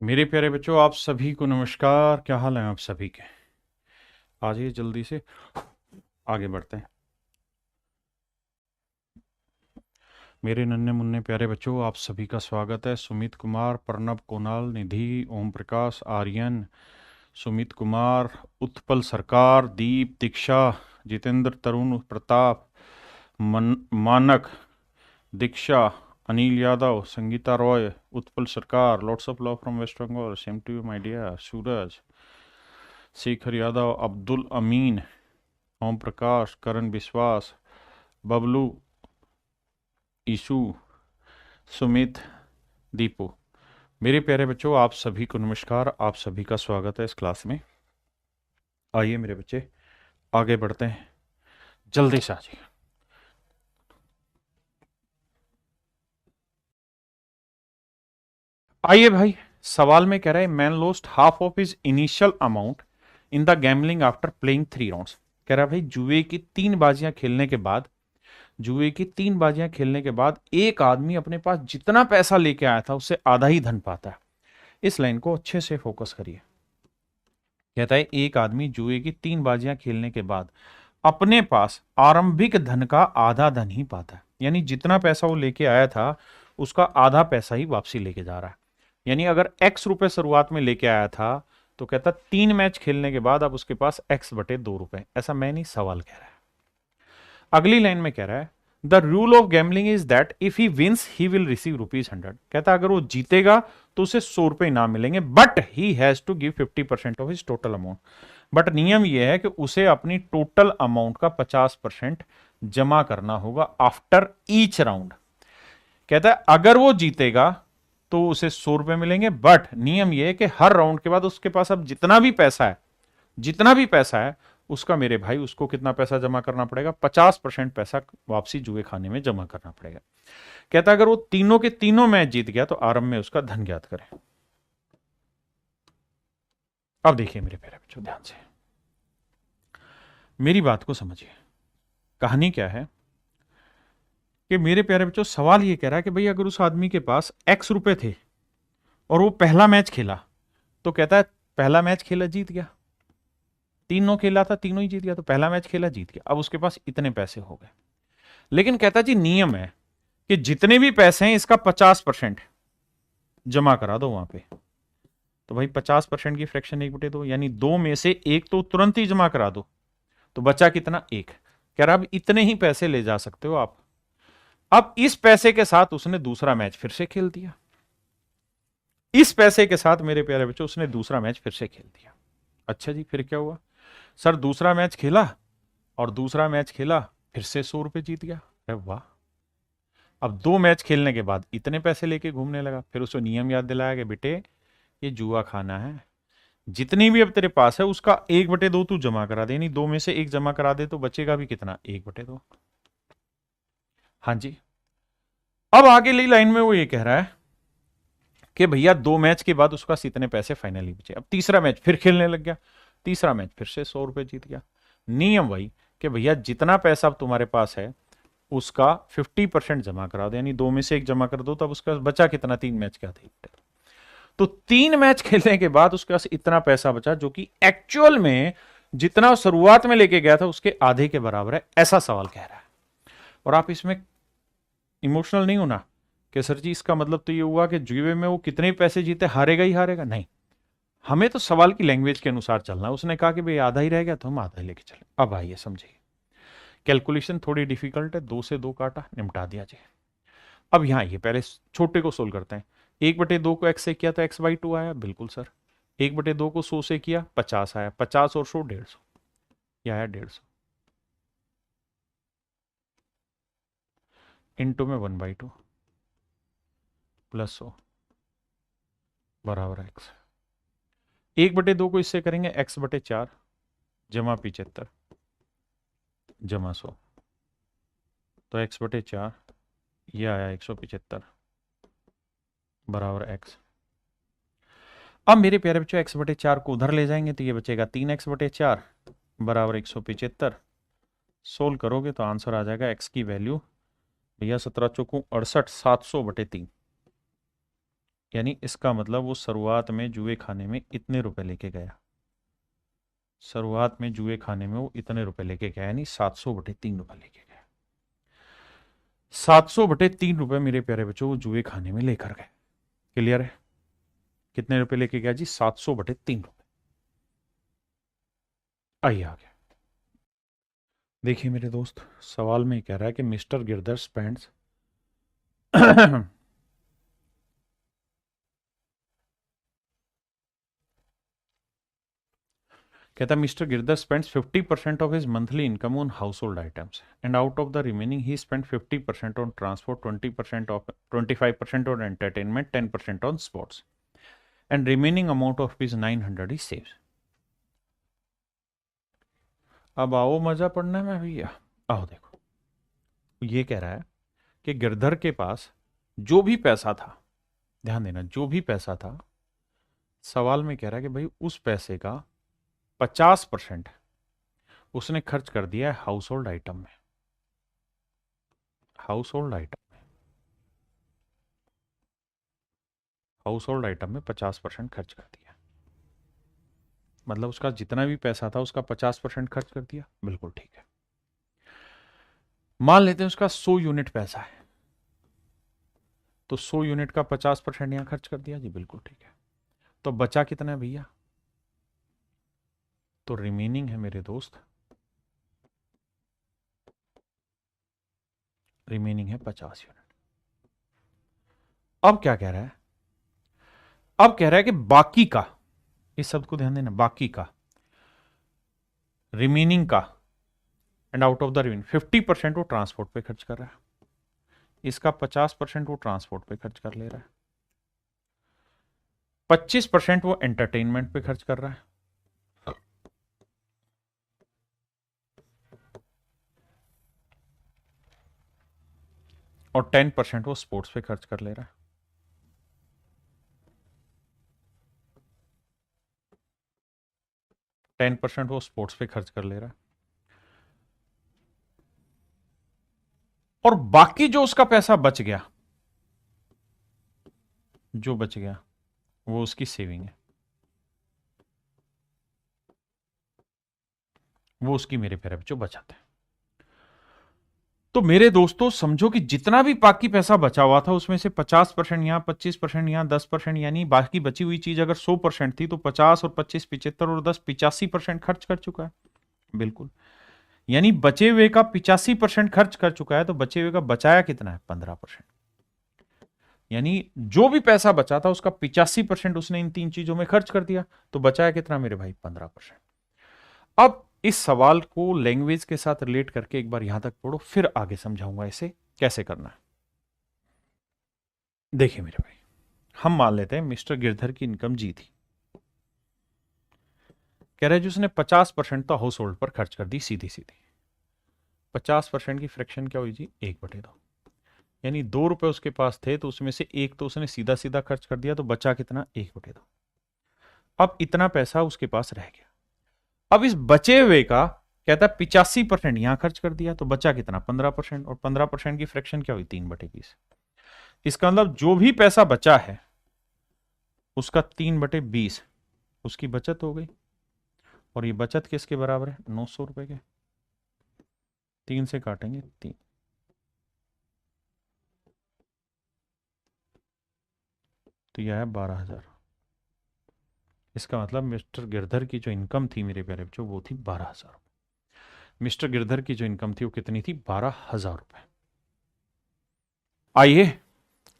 मेरे प्यारे बच्चों, आप सभी को नमस्कार। क्या हाल है आप सभी के? आ जाइए जल्दी से आगे बढ़ते हैं। मेरे नन्हे मुन्ने प्यारे बच्चों, आप सभी का स्वागत है। सुमित कुमार, प्रणव, कुणाल, निधि, ओम प्रकाश, आर्यन, सुमित कुमार, उत्पल सरकार, दीप, दीक्षा, जितेंद्र, तरुण, प्रताप, मानक, दीक्षा, Anil Yadav, Sangeeta Roy, Utpal Sarkar, lots of love from West Bengal, same to you my dear, Suraj, Shekhar Yadav, Abdul Amin, Om Prakash, Karan Vishwas, Bablu, issue, Sumit, Deepu. मेरे प्यारे बच्चों, आप सभी को नमस्कार। आप सभी का स्वागत है इस क्लास में। आइए मेरे बच्चे आगे बढ़ते हैं, जल्दी से आ जाइए। आइए भाई, सवाल में कह रहा है man lost half of his initial amount in the gambling after playing 3 rounds. कह रहा है भाई, जुए की तीन बाजियां खेलने के बाद एक आदमी अपने पास जितना पैसा लेके आया था उससे आधा ही धन पाता है। इस लाइन को अच्छे से फोकस करिए। कहता है एक आदमी जुए की तीन बाजियां खेलने के बाद अपने पास आरंभिक धन का आधा धन ही पाता है। यानी जितना पैसा वो लेके आया था उसका आधा पैसा ही वापसी लेके जा रहा है। यानी अगर एक्स रुपए शुरुआत में लेके आया था तो कहता 3 मैच खेलने के बाद अब उसके पास एक्स बटे 2 रुपए। ऐसा मैं नहीं, सवाल कह रहा है। अगली लाइन में कह रहा है the rule of gambling is that if he wins he will receive ₹100। कहता अगर वो जीतेगा तो उसे 100 रुपए इनाम मिलेंगे, but he has to give 50% of his total amount. But नियम यह है कि उसे अपनी टोटल अमाउंट का 50% जमा करना होगा आफ्टर ईच राउंड। कहता है अगर वो जीतेगा तो उसे 100 रुपए मिलेंगे, बट नियम यह है कि हर राउंड के बाद उसके पास अब जितना भी पैसा है उसका, मेरे भाई, उसको कितना पैसा जमा करना पड़ेगा? 50% पैसा वापसी जुए खाने में जमा करना पड़ेगा। कहता अगर वो तीनों के तीनों मैच जीत गया तो आरंभ में उसका धन ज्ञात करें। अब देखिए मेरे प्यारे बच्चों, ध्यान से मेरी बात को समझिए। कहानी क्या है कि मेरे प्यारे बच्चों, सवाल ये कह रहा है कि भाई अगर उस आदमी के पास एक्स रुपए थे और वो पहला मैच खेला, तो कहता है पहला मैच खेला जीत गया, तीनों खेला था तीनों ही जीत गया, तो पहला मैच खेला जीत गया, अब उसके पास इतने पैसे हो गए। लेकिन कहता जी नियम है कि जितने भी पैसे हैं इसका 50% जमा करा दो वहां पे। तो भाई 50% की फ्रैक्शन 1/2, यानी दो में से एक तो तुरंत ही जमा करा दो, तो बचा कितना? एक। कह रहा अब इतने ही पैसे ले जा सकते हो आप। अब इस पैसे के साथ उसने दूसरा मैच फिर से खेल दिया। इस पैसे के साथ मेरे प्यारे बच्चों उसने दूसरा मैच फिर से खेल दिया। अच्छा जी, फिर क्या हुआ? सर दूसरा मैच खेला और दूसरा मैच खेला, फिर से 100 रुपए जीत गया। अरे वाह! अब 2 मैच खेलने के बाद इतने पैसे लेके घूमने लगा। फिर उसको नियम याद दिलाया कि बेटे ये जुआ खाना है, जितनी भी अब तेरे पास है उसका 1/2 तू जमा करा दे। यानी दो में से एक जमा करा दे तो बचेगा भी कितना? 1/2। हाँ जी। अब आगे ली लाइन में वो ये कह रहा है कि भैया 2 मैच के बाद उसका इतने पैसे फाइनली बचे। अब तीसरा मैच फिर खेलने लग गया, तीसरा मैच फिर से 100 रुपए जीत गया। नियम वही कि भैया जितना पैसा अब तुम्हारे पास है उसका 50% जमा करा दो। यानी दो में से एक जमा कर दो, तब उसका बचा कितना? 3 मैच का था। तो 3 मैच खेलने के बाद उसके पास इतना पैसा बचा जो कि एक्चुअल में जितना शुरुआत में लेके गया था उसके आधे के बराबर है। ऐसा सवाल कह रहा है। और आप इसमें इमोशनल नहीं होना कि सर जी इसका मतलब तो ये हुआ कि जुए में वो कितने पैसे जीते हारेगा ही हारेगा। नहीं, हमें तो सवाल की लैंग्वेज के अनुसार चलना है। उसने कहा कि भाई आधा ही रह गया तो हम आधा ही लेके चले। अब आइए समझिए, कैलकुलेशन थोड़ी डिफिकल्ट है। 2 से 2 काटा, निपटा दिया जाए। अब यहां ये पहले छोटे को सोल्व करते हैं। 1/2 को एक्स से किया तो x/2 आया, बिल्कुल सर। 1/2 को 100 से किया 50 आया, 50 और 100 150, यह आया 150। इंटू में 1/2 प्लस 100 बराबर एक्स। 1/2 को इससे करेंगे x/4 जमा 75 जमा 100, तो x/4 ये आया 175 बराबर एक्स। अब मेरे प्यारे बच्चों x/4 को उधर ले जाएंगे तो ये बचेगा 3x/4 बराबर 175। सोल्व करोगे तो आंसर आ जाएगा x की वैल्यू भैया 17 चौको 68, 700/3। यानी इसका मतलब वो शुरुआत में जुए खाने में इतने रुपए लेके गया, शुरुआत में जुए खाने में वो इतने रुपए लेके गया, यानी 700/3 लेके गया। 700/3 मेरे प्यारे बच्चों वो जुए खाने में लेकर गए। क्लियर है? कितने रुपए लेके गया जी? 700/3। आइए आगे देखिए मेरे दोस्त, सवाल में कह रहा है कि मिस्टर गिरधर स्पेंड्स कहता mister Girdhar spends 50% of his monthly income on house hold items and out of the remaining he spend 50% on transport, 25% on entertainment, 10% on sports and remaining amount of his 900 he saves. अब आओ मजा पड़ना में भैया। आओ देखो, ये कह रहा है कि गिरधर के पास जो भी पैसा था, ध्यान देना, जो भी पैसा था, सवाल में कह रहा है कि भाई उस पैसे का 50% उसने खर्च कर दिया है हाउस होल्ड आइटम में। हाउस होल्ड आइटम में, हाउस होल्ड आइटम में 50% खर्च कर दिया, मतलब उसका जितना भी पैसा था उसका 50% खर्च कर दिया। बिल्कुल ठीक है। मान लेते हैं उसका 100 यूनिट पैसा है, तो 100 यूनिट का 50% यहां खर्च कर दिया जी। बिल्कुल ठीक है। तो बचा कितना है भैया? तो रिमेनिंग है मेरे दोस्त, रिमेनिंग है 50 यूनिट। अब क्या कह रहा है? अब कह रहा है कि बाकी का, इस शब्द को ध्यान देना, बाकी का, रिमेनिंग का, and out of the remaining 50% वो ट्रांसपोर्ट पे खर्च कर रहा है, इसका 50% वो ट्रांसपोर्ट पे खर्च कर ले रहा है, 25% वो एंटरटेनमेंट पे खर्च कर रहा है, और 10% वो स्पोर्ट्स पे खर्च कर ले रहा है। टेन परसेंट वो स्पोर्ट्स पे खर्च कर ले रहा है, और बाकी जो उसका पैसा बच गया, जो बच गया वो उसकी सेविंग है, वो उसकी मेरे प्यारे बच्चों बचत है। तो मेरे दोस्तों समझो कि जितना भी बाकी पैसा बचा हुआ था उसमें से 50% यहां, 25% यहां, 10%, यानी बाकी बची हुई चीज अगर 100% थी तो 50 और 25 75 और 10 85% खर्च कर चुका है। बिल्कुल, यानी बचे हुए का 85% खर्च कर चुका है, तो बचे हुए का बचाया कितना है? 15%। यानी जो भी पैसा बचा था उसका 85% उसने इन तीन चीजों में खर्च कर दिया, तो बचाया कितना मेरे भाई? 15%। अब इस सवाल को लैंग्वेज के साथ रिलेट करके एक बार यहां तक पढ़ो, फिर आगे समझाऊंगा इसे कैसे करना है। देखिए मेरे भाई, हम मान लेते हैं मिस्टर गिरधर की इनकम जी थी, कह रहे जी उसने 50% तो हाउस होल्ड पर खर्च कर दी, सीधी सीधी। 50% की फ्रैक्शन क्या हुई जी? 1/2। यानी 2 रुपए उसके पास थे, तो उसमें से एक तो उसने सीधा सीधा खर्च कर दिया, तो बचा कितना? 1/2। अब इतना पैसा उसके पास रह गया। अब इस बचे हुए का कहता है 85% यहां खर्च कर दिया, तो बचा कितना? 15%, और 15% की फ्रैक्शन क्या हुई? 3/20। इसका मतलब जो भी पैसा बचा है उसका 3/20 उसकी बचत हो गई, और ये बचत किसके बराबर है? 900 रुपए के। 3 से काटेंगे 3, तो यह है 12,000। इसका मतलब मिस्टर गिरधर की जो इनकम थी मेरे प्यारे बच्चों वो थी 12,000। मिस्टर गिरधर की जो इनकम थी वो कितनी थी? 12,000 रुपए। आइए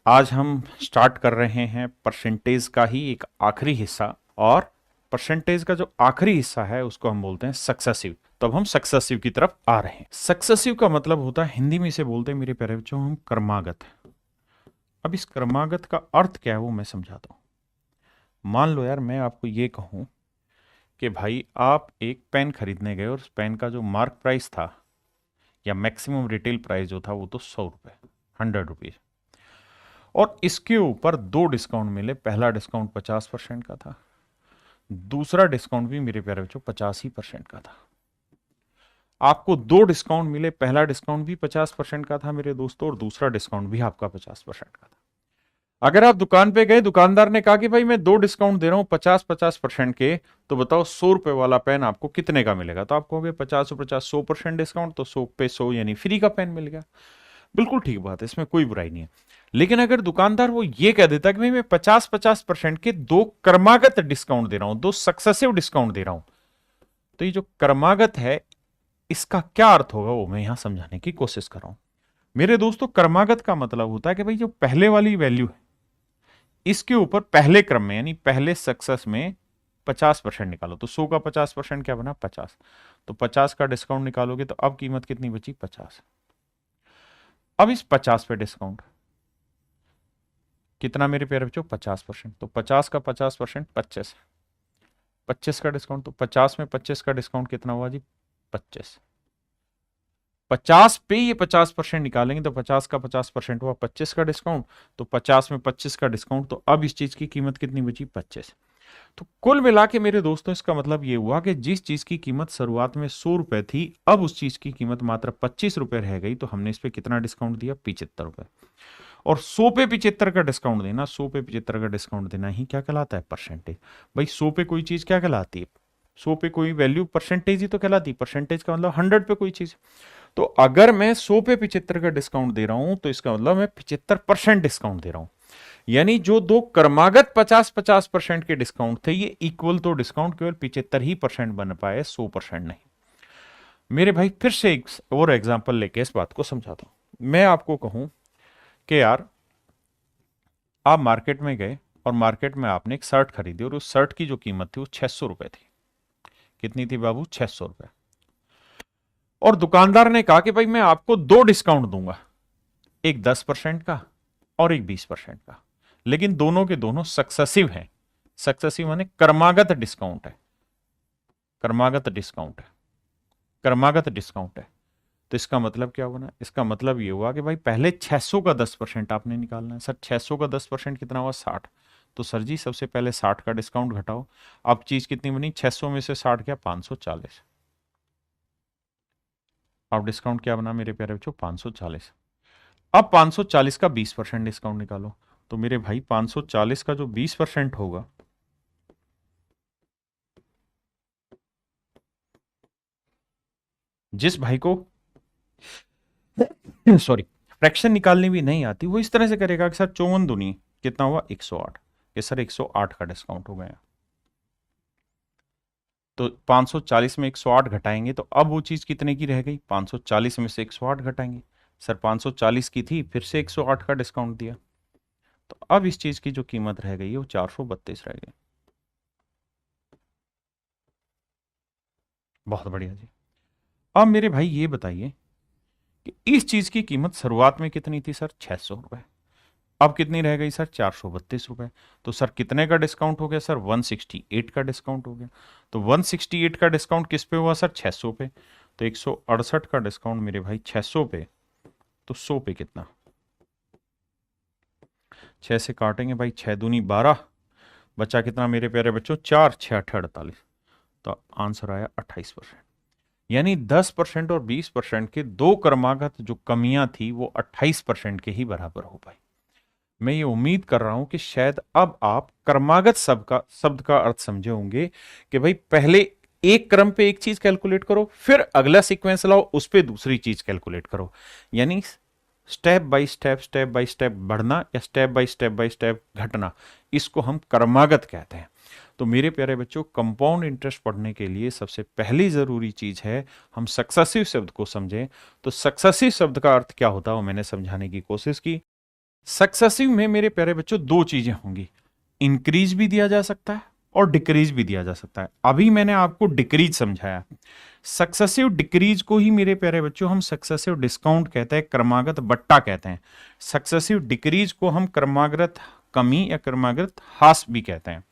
आज हम स्टार्ट कर रहे हैं परसेंटेज का ही एक आखिरी हिस्सा, और परसेंटेज का जो आखिरी हिस्सा है उसको हम बोलते हैं सक्सेसिव। तब हम सक्सेसिव की तरफ आ रहे हैं। सक्सेसिव का मतलब होता है, हिंदी में इसे बोलते हैं मेरे प्यारे बच्चों हम, क्रमागत। अब इस क्रमागत का अर्थ क्या है वो मैं समझाता हूं। मान लो यार मैं आपको ये कहूं कि भाई आप एक पेन खरीदने गए, और उस पेन का जो मार्क प्राइस था या मैक्सिमम रिटेल प्राइस जो था वो तो 100 रुपए, 100 रुपीज, और इसके ऊपर दो डिस्काउंट मिले। पहला डिस्काउंट 50% का था, दूसरा डिस्काउंट भी मेरे प्यारे बच्चों 85% का था। आपको दो डिस्काउंट मिले, पहला डिस्काउंट भी 50% का था मेरे दोस्तों, और दूसरा डिस्काउंट भी आपका 50% का था। अगर आप दुकान पे गए, दुकानदार ने कहा कि भाई मैं 2 डिस्काउंट दे रहा हूं 50-50% के, तो बताओ 100 रुपए वाला पेन आपको कितने का मिलेगा? तो आप कहोगे 50-50 100% डिस्काउंट, तो 100 पे 100 यानी फ्री का पेन मिल गया। बिल्कुल ठीक बात है, इसमें कोई बुराई नहीं है। लेकिन अगर दुकानदार वो ये कह देता कि भाई मैं 50-50% के 2 क्रमागत डिस्काउंट दे रहा हूं, 2 सक्सेसिव डिस्काउंट दे रहा हूं, तो ये जो क्रमागत है इसका क्या अर्थ होगा वो मैं यहां समझाने की कोशिश कर रहा हूं। मेरे दोस्तों, क्रमागत का मतलब होता है कि भाई जो पहले वाली वैल्यू है इसके ऊपर पहले क्रम में यानी पहले सक्सेस में 50% निकालो। तो 100 का 50% क्या बना? 50। तो 50 का डिस्काउंट निकालोगे तो अब कीमत कितनी बची? 50। अब इस 50 पे डिस्काउंट कितना मेरे प्यारे बच्चों? 50%। तो 50 का 50% 25। 25 का डिस्काउंट, तो 50 में 25 का डिस्काउंट कितना हुआ जी? 25। 50 पे ये 50% निकालेंगे तो 50 का 50% हुआ 25 का डिस्काउंट। तो 50 में 25 का डिस्काउंट, तो अब इस चीज की कीमत कितनी बची? 25। तो कुल मिला के मेरे दोस्तों इसका मतलब ये हुआ कि जिस चीज की कीमत शुरुआत में 100 रुपए थी, अब उस चीज की कीमत मात्र 25 रुपए रह गई। तो हमने इस पे कितना डिस्काउंट दिया? 75 रुपए। और 100 पे 75 का डिस्काउंट देना, 100 पे 75 का डिस्काउंट देना ही क्या कहलाता है? परसेंटेज। भाई 100 पे कोई चीज क्या कहलाती है? 100 पे कोई वैल्यू परसेंटेज ही तो कहलाती है। परसेंटेज का मतलब 100 पे कोई चीज। तो अगर मैं 100 पे 75 का डिस्काउंट दे रहा हूं तो इसका मतलब मैं 75% डिस्काउंट दे रहा हूं। यानी जो दो क्रमागत 50-50% के डिस्काउंट थे, ये इक्वल तो डिस्काउंट केवल 75 ही परसेंट बन पाए, 100% नहीं। मेरे भाई फिर से एक और एग्जांपल लेके इस बात को समझाता हूं। मैं आपको कहूं कि यार आप मार्केट में गए और मार्केट में आपने एक शर्ट खरीदी और उस शर्ट की जो कीमत थी वो 600 रुपए थी। कितनी थी बाबू? 600 रुपए। और दुकानदार ने कहा कि भाई मैं आपको 2 डिस्काउंट दूंगा, एक 10% का और एक 20% का, लेकिन दोनों के दोनों सक्सेसिव हैं। सक्सेसिव माने क्रमागत डिस्काउंट है। क्रमागत डिस्काउंट है। क्रमागत डिस्काउंट है। तो इसका मतलब क्या हुआ? इसका मतलब ये हुआ कि भाई पहले 600 का 10% आपने निकालना है। सर 600 का 10% कितना हुआ? 60। तो सर जी सबसे पहले 60 का डिस्काउंट घटाओ। अब चीज कितनी बनी? 600 में से 60 क्या? 540। अब डिस्काउंट क्या बना मेरे प्यारे बच्चों? 540। अब 540 का 20% डिस्काउंट निकालो। तो मेरे भाई 540 का जो 20% होगा, जिस भाई को सॉरी फ्रैक्शन निकालनी भी नहीं आती, वो इस तरह से करेगा कि सर 54 दूनी कितना हुआ? 108। कि सर 108 का डिस्काउंट हो गया। तो 540 में 108 घटाएंगे तो अब वो चीज कितने की रह गई? 540 में से 108 घटाएंगे। सर 540 की थी, फिर से 108 का डिस्काउंट दिया, तो अब इस चीज की जो कीमत रह गई है वो 432 रह गई। बहुत बढ़िया जी। अब मेरे भाई ये बताइए कि इस चीज की कीमत शुरुआत में कितनी थी? सर 600 रुपए। अब कितनी रह गई? सर 432 रुपए। तो सर कितने का डिस्काउंट हो गया? सर 168 का डिस्काउंट हो गया। तो 168 का डिस्काउंट किस पे हुआ? सर 600 पे। तो 168 का डिस्काउंट मेरे भाई 600 पे, तो 100 पे कितना? 6 से काटेंगे भाई, 6 दूनी 12, बचा कितना मेरे प्यारे बच्चों? 4 6 48। तो आंसर आया 28%। यानी 10% और 20% के दो क्रमागत जो कमियां थी वो 28% के ही बराबर हो पाई। मैं ये उम्मीद कर रहा हूं कि शायद अब आप क्रमागत शब्द का अर्थ समझे होंगे कि भाई पहले एक क्रम पे एक चीज कैलकुलेट करो, फिर अगला सीक्वेंस लाओ, उस पे दूसरी चीज कैलकुलेट करो। यानी स्टेप बाय स्टेप बढ़ना या स्टेप बाय स्टेप घटना, इसको हम क्रमागत कहते हैं। तो मेरे प्यारे बच्चों, कंपाउंड इंटरेस्ट पढ़ने के लिए सबसे पहली जरूरी चीज है हम सक्सेसिव शब्द को समझें। तो सक्सेसिव शब्द का अर्थ क्या होता है वो मैंने समझाने की कोशिश की। सक्सेसिव में मेरे प्यारे बच्चों दो चीजें होंगी, इंक्रीज भी दिया जा सकता है और डिक्रीज भी दिया जा सकता है। अभी मैंने आपको डिक्रीज समझाया। सक्सेसिव डिक्रीज को ही मेरे प्यारे बच्चों हम सक्सेसिव डिस्काउंट कहते हैं, क्रमागत बट्टा कहते हैं। सक्सेसिव डिक्रीज को हम क्रमागत कमी या क्रमागत ह्रास भी कहते हैं।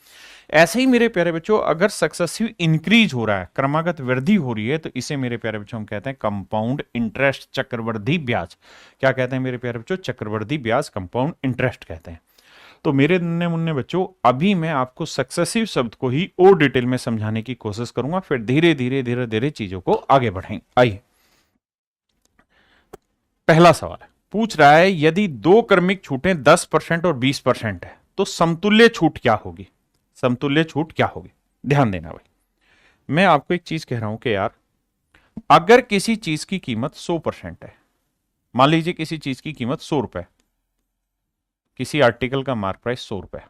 ऐसे ही मेरे प्यारे बच्चों अगर सक्सेसिव इंक्रीज हो रहा है, क्रमागत वृद्धि हो रही है, तो इसे मेरे प्यारे बच्चों हम कहते हैं कंपाउंड इंटरेस्ट, चक्रवृद्धि ब्याज। क्या कहते हैं मेरे प्यारे बच्चों? चक्रवृद्धि ब्याज, कंपाउंड इंटरेस्ट कहते हैं। तो मेरे नन्हे मुन्ने बच्चों, अभी मैं आपको सक्सेसिव शब्द को ही और डिटेल में समझाने की कोशिश करूंगा, फिर धीरे धीरे चीजों को आगे बढ़ाएंगे। आइए, पहला सवाल है पूछ रहा है यदि दो क्रमिक छूटें 10% और 20% है तो समतुल्य छूट क्या होगी, समतुल्य छूट क्या होगी। ध्यान देना भाई, मैं आपको एक चीज कह रहा हूं कि यार अगर किसी चीज की कीमत 100% है, मान लीजिए किसी चीज की कीमत 100 रुपए, किसी आर्टिकल का मार्क प्राइस 100 रुपए,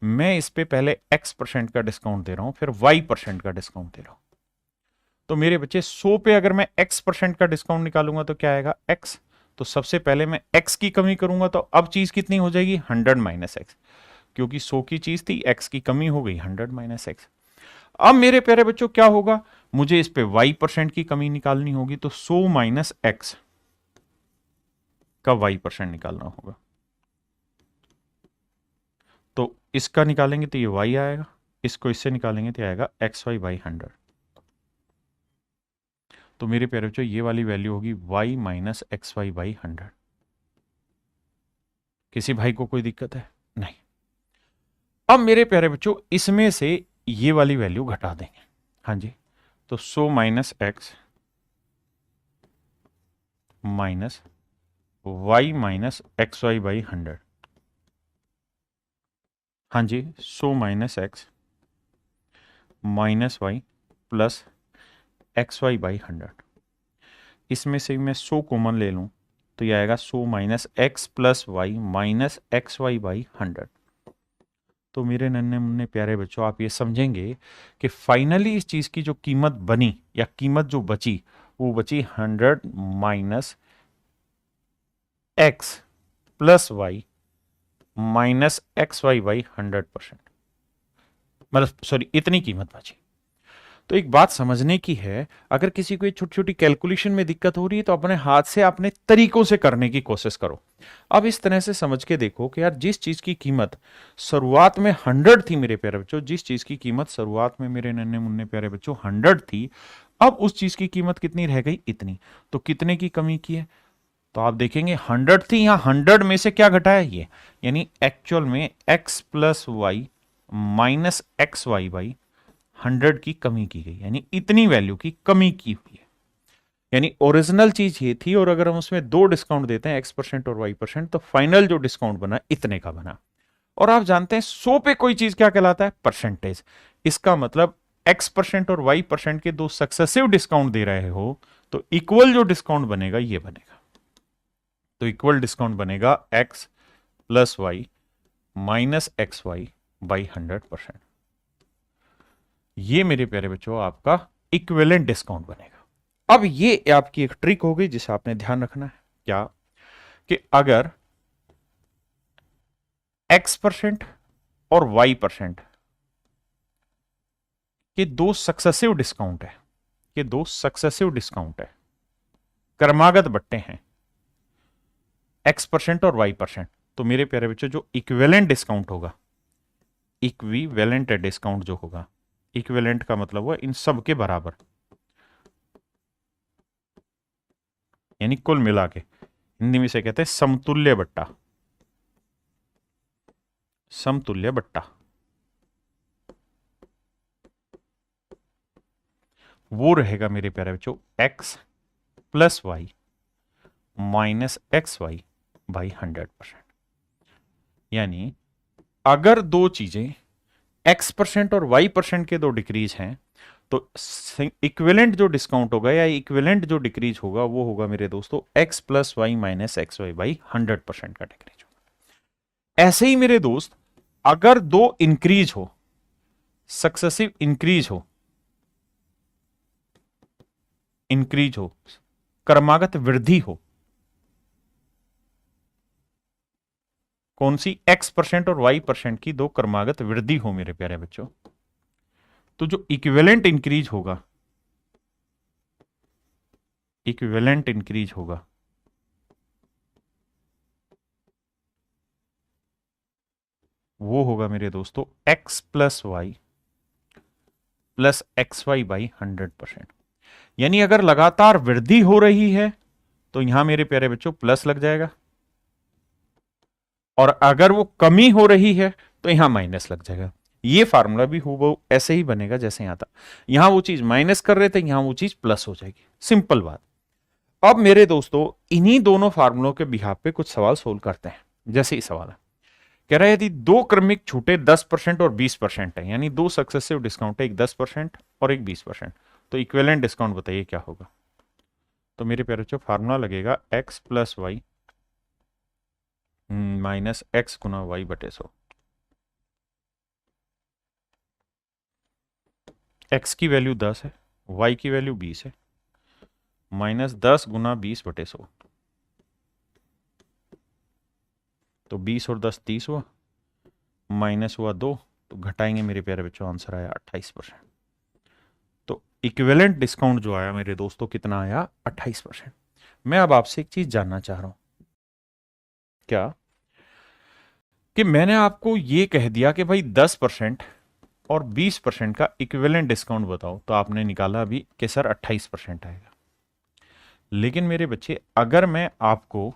मैं इस पे पहले x% का डिस्काउंट दे रहा हूं, फिर y% का डिस्काउंट दे रहा हूं। तो मेरे बच्चे 100 पे अगर मैं x% का डिस्काउंट निकालूंगा तो क्या आएगा x। तो सबसे पहले मैं x की कमी करूंगा तो अब चीज कितनी हो जाएगी 100 माइनस एक्स, क्योंकि 100 की चीज थी, x की कमी हो गई 100 माइनस एक्स। अब मेरे प्यारे बच्चों क्या होगा, मुझे इस पे y% की कमी निकालनी होगी, तो 100 माइनस एक्स का y% निकालना होगा। तो इसका निकालेंगे तो ये y आएगा, इसको इससे निकालेंगे तो आएगा xy बाई 100। तो मेरे प्यारे बच्चों ये वाली वैल्यू होगी y माइनस XY बाई 100। किसी भाई को कोई दिक्कत है? नहीं। अब मेरे प्यारे बच्चों इसमें से ये वाली वैल्यू घटा देंगे। हाँ जी, तो 100 minus X minus y minus XY by 100। हाँ जी, 100 minus X minus Y plus XY by 100। इसमें से मैं 100 कॉमन ले लूं तो यह आएगा 100 minus x plus y minus XY by 100। तो मेरे नन्हे मुन्ने प्यारे बच्चों आप ये समझेंगे कि फाइनली इस चीज की जो कीमत बनी या कीमत जो बची वो बची 100 minus x plus y minus XY by 100%, मतलब सॉरी इतनी कीमत बची। तो एक बात समझने की है, अगर किसी को ये छोटी छोटी कैलकुलेशन में दिक्कत हो रही है तो अपने हाथ से अपने तरीकों से करने की कोशिश करो। अब इस तरह से समझ के देखो कि यार जिस चीज की कीमत शुरुआत में 100 थी मेरे प्यारे बच्चों, जिस चीज की कीमत शुरुआत में मेरे नन्हे मुन्ने प्यारे बच्चों 100 थी, अब उस चीज की कीमत कितनी रह गई, इतनी। तो कितने की कमी की है, तो आप देखेंगे 100 थी, यहां 100 में से क्या घटाया ये, यानी एक्चुअल में x plus y minus x y by 100 की कमी की गई, यानी इतनी वैल्यू की कमी की हुई है। यानी ओरिजिनल चीज ये थी और अगर हम उसमें दो डिस्काउंट देते हैं x% और y%, तो फाइनल जो डिस्काउंट बना इतने का बना। और आप जानते हैं 100 पे कोई चीज क्या कहलाता है, परसेंटेज। इसका मतलब x% और y% के दो सक्सेसिव डिस्काउंट दे रहे हो तो इक्वल जो डिस्काउंट बनेगा ये बनेगा। तो इक्वल डिस्काउंट बनेगा x plus y minus x y by 100%। ये मेरे प्यारे बच्चों आपका इक्विवेलेंट डिस्काउंट बनेगा। अब ये आपकी एक ट्रिक हो गई जिसे आपने ध्यान रखना है, क्या कि अगर x% और y% के दो सक्सेसिव डिस्काउंट है, के दो सक्सेसिव डिस्काउंट है, क्रमागत बट्टे हैं x% और y%, तो मेरे प्यारे बच्चों जो इक्विवेलेंट डिस्काउंट होगा, इक्विवेलेंट डिस्काउंट जो होगा, इक्विवेलेंट का मतलब हुआ इन सब के बराबर, यानी कुल मिला के हिंदी में से कहते हैं समतुल्य बट्टा, समतुल्य बट्टा, वो रहेगा मेरे प्यारे बच्चों x plus y minus x y by 100%। यानी अगर दो चीजें x% और y% के दो डिक्रीज हैं तो इक्विवेलेंट जो डिस्काउंट होगा या इक्विवेलेंट जो डिक्रीज होगा वो होगा मेरे दोस्तों x plus y minus x y by 100% का डिक्रीज होगा। ऐसे ही मेरे दोस्त अगर दो इंक्रीज हो, सक्सेसिव इंक्रीज हो, इंक्रीज हो, क्रमागत वृद्धि हो, कौन सी x% और y% की दो क्रमागत वृद्धि हो मेरे प्यारे बच्चों, तो जो इक्विवेलेंट इंक्रीज होगा, इक्विवेलेंट इंक्रीज होगा वो होगा मेरे दोस्तों x plus y plus x y by 100%। यानी अगर लगातार वृद्धि हो रही है तो यहां मेरे प्यारे बच्चों प्लस लग जाएगा, और अगर वो कमी हो रही है तो यहां माइनस लग जाएगा। ये फार्मूला भी हूबहू ऐसे ही बनेगा जैसे यहां था, यहां वो चीज माइनस कर रहे थे, यहां वो चीज प्लस हो जाएगी, सिंपल बात। अब मेरे दोस्तों इन्हीं दोनों फार्मूलों के बिहाफ पे कुछ सवाल सोल्व करते हैं। जैसे ही सवाल है, कह रहा है यदि दो क्रमिक छूटे 10% और 20% है, यानी दो सक्सेसिव डिस्काउंट है, एक 10% और एक 20%, तो इक्विवेलेंट डिस्काउंट बताइए क्या होगा। तो मेरे प्यारे बच्चों फार्मूला लगेगा x plus y minus x गुना वाई बटे 100। x की वैल्यू 10 है, y की वैल्यू 20 है, माइनस 10 गुना 20 बटे 100। तो 20 और 10 30 हुआ, माइनस हुआ 2, तो घटाएंगे मेरे प्यारे बच्चों, आंसर आया 28%। तो इक्विवेलेंट डिस्काउंट जो आया मेरे दोस्तों कितना आया, 28%। मैं अब आपसे एक चीज जानना चाह रहा हूं, क्या कि मैंने आपको ये कह दिया कि भाई 10% और 20% का इक्विवेलेंट डिस्काउंट बताओ, तो आपने निकाला अभी कि सर 28% आएगा। लेकिन मेरे बच्चे अगर मैं आपको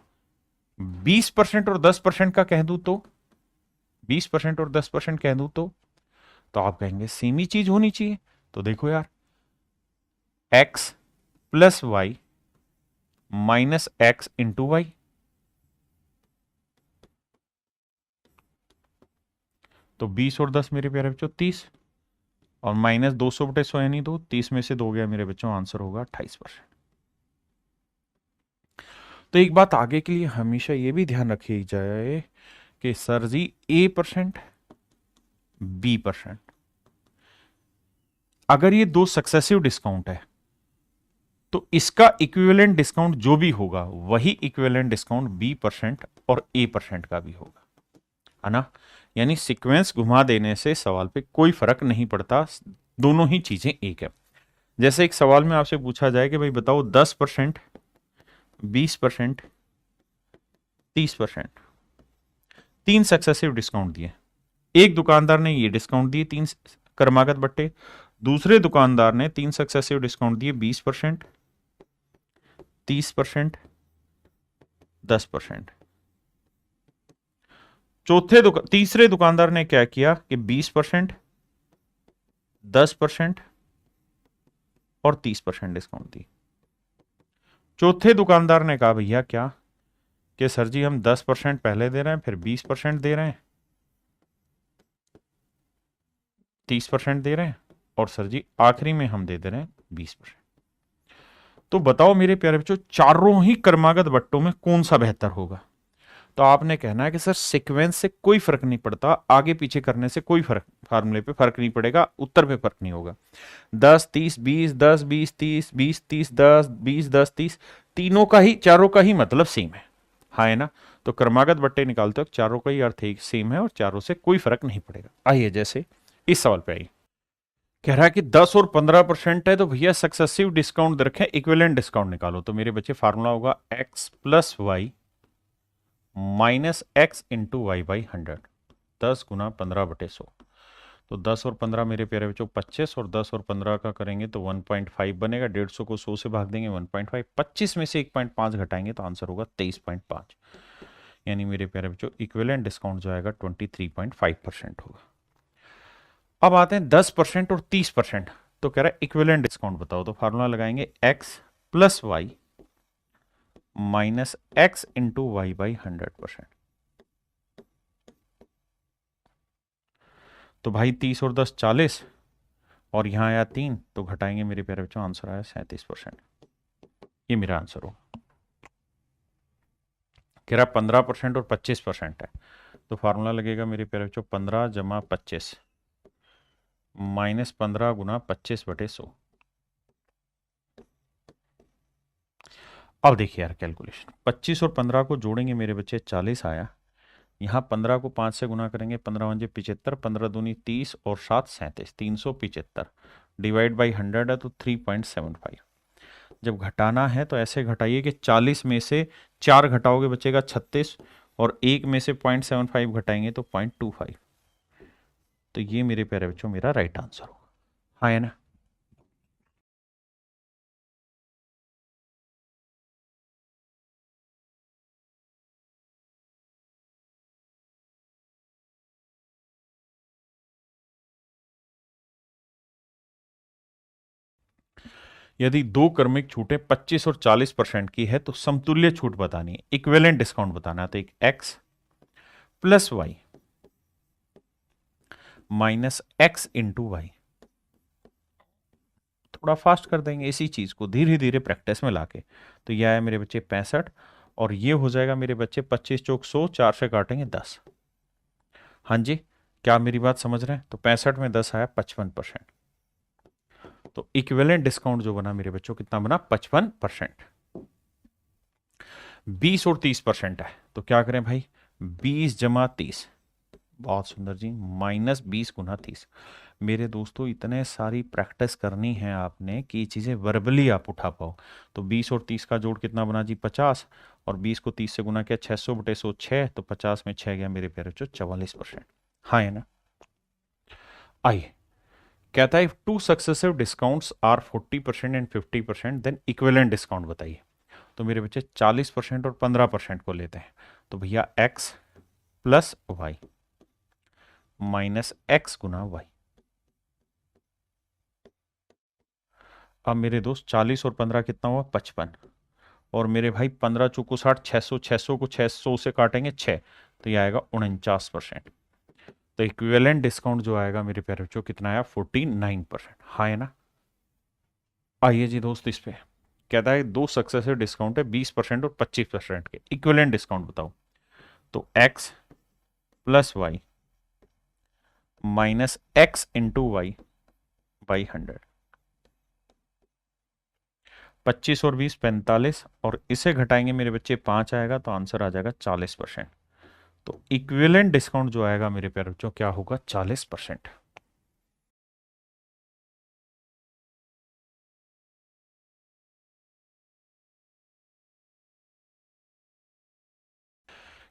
20% और 10% का कह दूं तो, 20% और 10% कह दूं तो आप कहेंगे सेम ही चीज होनी चाहिए। तो देखो यार, x plus y minus x into y, तो 20 और 10 मेरे प्यारे बच्चों 30, और माइनस 200 बटे 100 यानी 2, 30 में से 2 गया मेरे बच्चों, आंसर होगा 28%। तो एक बात आगे के लिए हमेशा ये भी ध्यान रखी जाए कि सर जी A%, B%, अगर ये दो सक्सेसिव डिस्काउंट है तो इसका इक्विवेलेंट डिस्काउंट जो भी होगा वही इक्विवेलेंट डिस्काउंट B% और A% का भी होगा, है ना। यानी सीक्वेंस घुमा देने से सवाल पे कोई फर्क नहीं पड़ता, दोनों ही चीजें एक है। जैसे एक सवाल में आपसे पूछा जाए कि भाई बताओ 10%, 20%, 30%, तीन सक्सेसिव डिस्काउंट दिए। एक दुकानदार ने ये डिस्काउंट दिए 3 क्रमागत बट्टे, दूसरे दुकानदार ने 3 सक्सेसिव डिस्काउंट दिए 20%, 30%, 10%। तीसरे दुकानदार ने क्या किया कि 20%, 10% और 30% डिस्काउंट दी। चौथे दुकानदार ने कहा भैया क्या कि सर जी हम 10% पहले दे रहे हैं, फिर 20% दे रहे हैं, 30% दे रहे हैं, और सर जी आखिरी में हम दे दे रहे हैं 20%। तो बताओ मेरे प्यारे बच्चों चारों ही क्रमागत बट्टों में कौन सा बेहतर होगा। तो आपने कहना है कि सर सीक्वेंस से कोई फर्क नहीं पड़ता, आगे पीछे करने से कोई फर्क, फार्मूले पे फर्क नहीं पड़ेगा, उत्तर पे फर्क नहीं होगा। 10 30 20, 10 20 30, 20 30, 10 20, 10 30, तीनों का ही, चारों का ही मतलब सेम है, हाँ है ना। तो क्रमागत बट्टे निकालते वक्त चारों का ही अर्थ एक सेम है और चारों से कोई फर्क नहीं पड़ेगा। आइए जैसे इस सवाल पे आइए, कह रहा है कि 10 और 15% है, तो भैया सक्सेसिव डिस्काउंट रखें, इक्विवेलेंट डिस्काउंट निकालो। तो मेरे बच्चे फार्मूला होगा x plus y minus x into y by 100, 10 गुना 15 बटे 100। तो 10 और 15 मेरे प्यारे बच्चों 25, और 10 और 15 का करेंगे तो 1.5 बनेगा, 150 को 100 से भाग देंगे 1.5, 25 में से 1.5 घटाएंगे तो आंसर होगा 23.5। यानी मेरे प्यारे बच्चों इक्विवेलेंट डिस्काउंट जो आएगा 23.5% होगा। अब आते हैं 10% और 30%। तो कह रहा है इक्विवेलेंट डिस्काउंट बताओ। तो फार्मूला लगाएंगे x plus y minus x into y by 100%। तो भाई 30 और 10 40, और यहां आया 3, तो घटाएंगे मेरे प्यारे बच्चों, आंसर आया 37%। ये मेरा आंसर हो। कह रहा 15% और 25% है, तो फार्मूला लगेगा मेरे प्यारे बच्चों 15 जमा 25 माइनस 15 गुना 25 बटे 100। अब देखिए यार कैलकुलेशन, 25 और 15 को जोड़ेंगे मेरे बच्चे 40 आया, यहाँ 15 को 5 से गुना करेंगे, 15 पंजे 75, 15 दूनी 30 और 7 37, 375 डिवाइड बाई 100 है तो 3.75। जब घटाना है तो ऐसे घटाइए कि 40 में से 4 घटाओगे बचेगा 36, और 1 में से 0.75 घटाएंगे तो 0.25। तो ये मेरे प्यारे बच्चों मेरा राइट आंसर होगा, हाँ है ना। यदि दो क्रमिक छूटें 25 और 40% की है तो समतुल्य छूट बतानी है, इक्विवेलेंट डिस्काउंट बताना है। तो एक x plus y minus x into y. थोड़ा फास्ट कर देंगे इसी चीज को धीरे धीरे प्रैक्टिस में लाके। तो यह है मेरे बच्चे 65 और ये हो जाएगा मेरे बच्चे 25 चौक 100, 4 से काटेंगे 10। हाँ जी, क्या आप मेरी बात समझ रहे हैं? तो 65 में 10 आया 55%। तो इक्विवेलेंट डिस्काउंट जो बना मेरे बच्चों कितना बना? 55%। 20 और 30% है तो क्या करें भाई? 20 जमा 30, बहुत सुंदर जी, माइनस 20 गुना 30। मेरे दोस्तों इतने सारी प्रैक्टिस करनी है आपने कि ये चीज़ें वर्बली आप उठा पाओ। तो 20 और 30 का जोड़ कितना बना जी? 50। और 20 को 30 से गुना किया 600 बटे 100 6, तो 50 में 6 गया मेरे प्यारे बच्चों 44%। हाँ है ना? आइए, कहता है two successive discounts are 40% and 50% then equivalent discount बताइए। तो मेरे बच्चे 40% और 15% को लेते हैं। तो भैया x plus y minus x गुना वाई। अब मेरे दोस्त 40 और 15 कितना हुआ? 55। और मेरे भाई 15 चौको 60, 600, 600 को 600 से काटेंगे 6, तो ये आएगा 49%। तो इक्विवेलेंट डिस्काउंट जो आएगा मेरे प्यारे बच्चों कितना आया? 49%। हाँ है ना? आइए जी दोस्त, इस पे कहता है दो सक्सेसिव डिस्काउंट है 20% और 25% के, इक्विवेलेंट डिस्काउंट बताओ। तो x plus y minus x into y by 100। 25 और 20 45, और इसे घटाएंगे मेरे बच्चे 5 आएगा, तो आंसर आ जाएगा 40%। तो इक्विवेलेंट डिस्काउंट जो आएगा मेरे प्यारे बच्चों क्या होगा? 40%।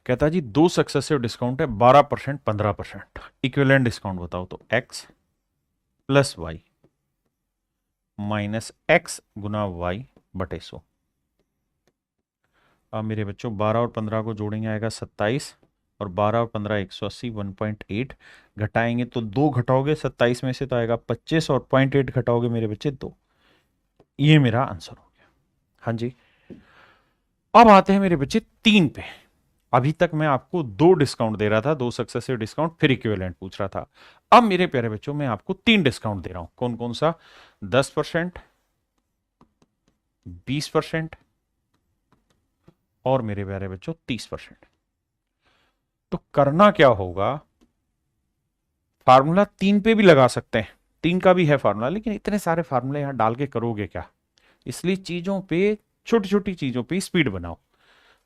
कहता है जी दो सक्सेसिव डिस्काउंट है 12% 15%, इक्विवेलेंट डिस्काउंट बताओ। तो x plus y minus x गुना वाई बटे 100। अब मेरे बच्चों 12 और 15 को जोड़ेंगे आएगा 27, और 12 और 15 180 1.8, घटाएंगे तो 2 घटाओगे 27 में से तो आएगा 25, और 0.8 घटाओगे मेरे बच्चे 2। ये मेरा आंसर हो गया। हाँ जी, अब आते हैं मेरे बच्चे 3 पे। अभी तक मैं आपको दो डिस्काउंट दे रहा था, दो सक्सेसिव डिस्काउंट, फिर इक्विवेलेंट पूछ रहा था। अब मेरे प्यारे बच्चों मैं आपको 3 डिस्काउंट दे रहा हूं। कौन कौन सा? 10%, 20% और मेरे प्यारे बच्चों 30%। तो करना क्या होगा? फार्मूला 3 पे भी लगा सकते हैं, 3 का भी है फार्मूला, लेकिन इतने सारे फार्मूले यहां डाल के करोगे क्या? इसलिए चीजों पे, छोटी छोटी चीजों पे स्पीड बनाओ।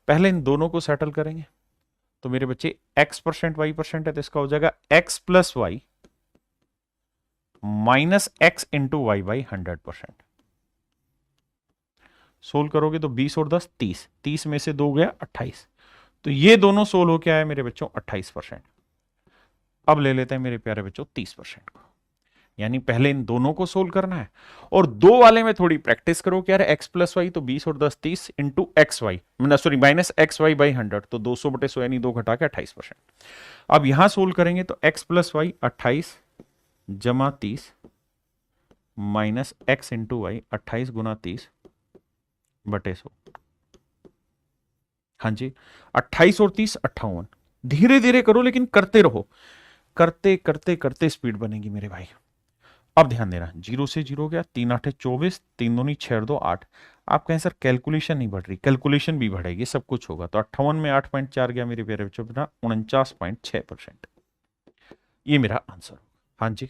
पहले इन दोनों को सेटल करेंगे। तो मेरे बच्चे x% y% है, तो इसका हो जाएगा x plus y minus x into y by 100%। Solve करोगे तो 20 और 10 30, 30 में से 2 गया 28। तो ये दोनों सोल्व हो के आया मेरे बच्चों 28%। अब ले लेते हैं मेरे प्यारे बच्चों 30% को। यानी पहले इन दोनों को सोल्व करना है, और दो वाले में थोड़ी प्रैक्टिस करो कि यार x प्लस वाई तो 20 और 10 30 into x y, sorry minus x y by 100, तो 200 बटे 100 यानी 2 घटा के 28%। अब यहां सोल्व करेंगे तो x प्लस वाई 28 जमा 30 माइनस एक्स इंटू वाई 28 गुना 30 बटे 100। हाँ जी, 28 और 30 58। धीरे धीरे करो लेकिन करते रहो, करते करते करते स्पीड बनेगी मेरे भाई। अब ध्यान देना, 0 से 0 गया, 3 8 24, 3 दूनी 6 2 8। आप कहें सर कैलकुलेशन नहीं बढ़ रही, कैलकुलेशन भी बढ़ेगी, सब कुछ होगा। तो 58 में 8.4 गया मेरे प्यारे बच्चों, बिना 49.6%। ये मेरा आंसर। हाँ जी,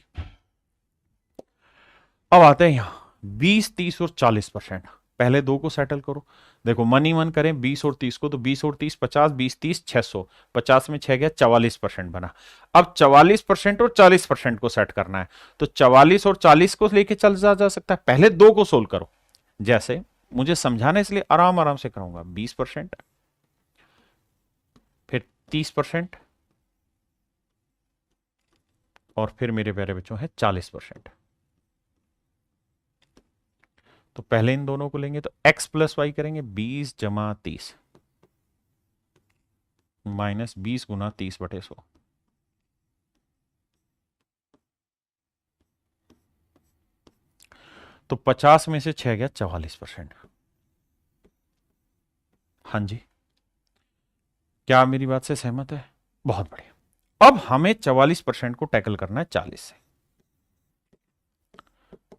अब आते हैं यहां 20 30 और 40%। पहले दो को सेटल करो। देखो मन ही मन करें 20 और 30 को, तो 20 और 30 50, 20 30 600, 50 में 6 गया 44% बना। अब 44% और 40% को सेट करना है, तो 44 और 40 को लेके चल जा सकता है। पहले दो को सोल्व करो, जैसे मुझे समझाने इसलिए आराम आराम से कराऊंगा। 20%, फिर 30%, और फिर मेरे प्यारे बच्चों है 40%। तो पहले इन दोनों को लेंगे तो x प्लस वाई करेंगे 20 जमा 30 माइनस 20 गुना 30 बटे 100। तो 50 में से 6 गया 44%। हाँ जी, क्या आप मेरी बात से सहमत है? बहुत बढ़िया। अब हमें 44% को टैकल करना है 40 से।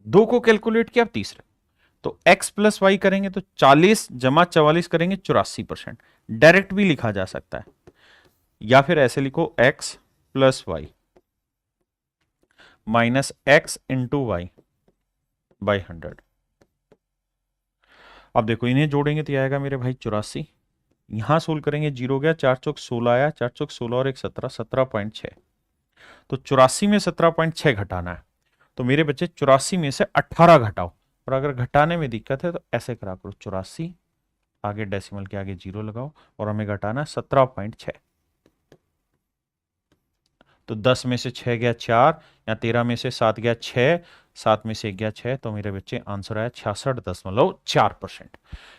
2 को कैलकुलेट किया, अब तीसरे, तो x प्लस वाई करेंगे तो 40 जमा 44 करेंगे 84%। डायरेक्ट भी लिखा जा सकता है, या फिर ऐसे लिखो x plus y minus x into y by 100। अब देखो इन्हें जोड़ेंगे तो आएगा मेरे भाई 84। यहां सोल्व करेंगे, जीरो गया, 4 चौक 16 आया, 4 चौक 16 और एक 17, 17.6। तो 84 में 17.6 घटाना है, तो मेरे बच्चे 84 में से 18 घटाओ। और अगर घटाने में दिक्कत है तो ऐसे करा करो, 84 आगे डेसिमल के आगे जीरो लगाओ और हमें घटाना 17.6। तो 10 में से 6 गया 4, या 13 में से 7 गया 6, 7 में से 1 गया 6, तो मेरे बच्चे आंसर आया 66.4%,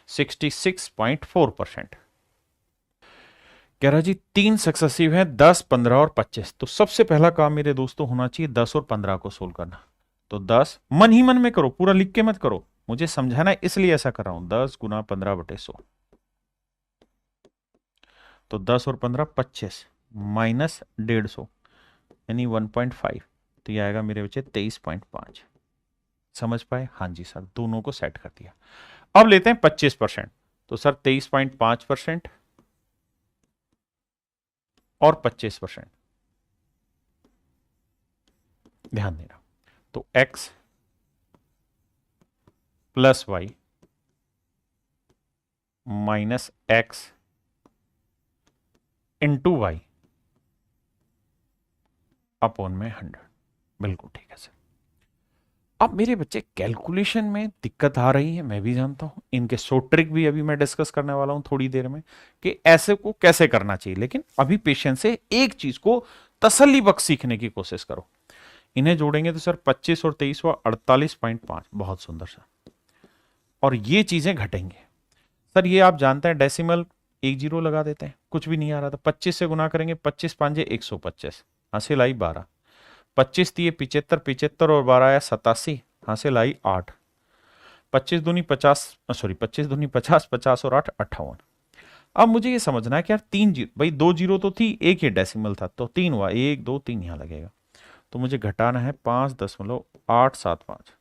66.4%। कह रहा जी 3 सक्सेसिव है, 10, 15 और 25। तो सबसे पहला काम मेरे दोस्तों होना चाहिए 10 और 15 को सोल्व करना। तो 10 मन ही मन में करो, पूरा लिख के मत करो, मुझे समझाना है इसलिए ऐसा कर रहा हूं। 10 गुना 15/100, तो 10 और 15 25 माइनस 150 यानी 1.5, तो ये आएगा मेरे बच्चे 23.5। समझ पाए? हाँ जी सर, दोनों को सेट कर दिया। अब लेते हैं 25%, तो सर 23.5% और 25%, ध्यान देना। तो x plus y minus x into y upon में 100। बिल्कुल ठीक है सर। अब मेरे बच्चे कैलकुलेशन में दिक्कत आ रही है, मैं भी जानता हूं, इनके शॉर्ट ट्रिक भी अभी मैं डिस्कस करने वाला हूं थोड़ी देर में कि ऐसे को कैसे करना चाहिए। लेकिन अभी पेशेंस से एक चीज को तसल्ली बख्श सीखने की कोशिश करो। इन्हें जोड़ेंगे तो सर 25 और 23 हुआ 48.5, बहुत सुंदर सर। और ये चीजें घटेंगे सर, ये आप जानते हैं डेसिमल एक जीरो लगा देते हैं, कुछ भी नहीं आ रहा था। 25 से गुना करेंगे, 25 पांजे 125, हासिल आई 12। 25 दिए 75, 75 और 12 आया 87, हासिल आई 8। 25 दूनी 50, सॉरी 25 दूनी 50, 50 और 8 58। अब मुझे ये समझना है कि यार 3 जीरो, भाई 2 जीरो तो थी, एक ही डेसिमल था, तो 3 हुआ, 1 2 3 यहां लगेगा। तो मुझे घटाना है 5.875।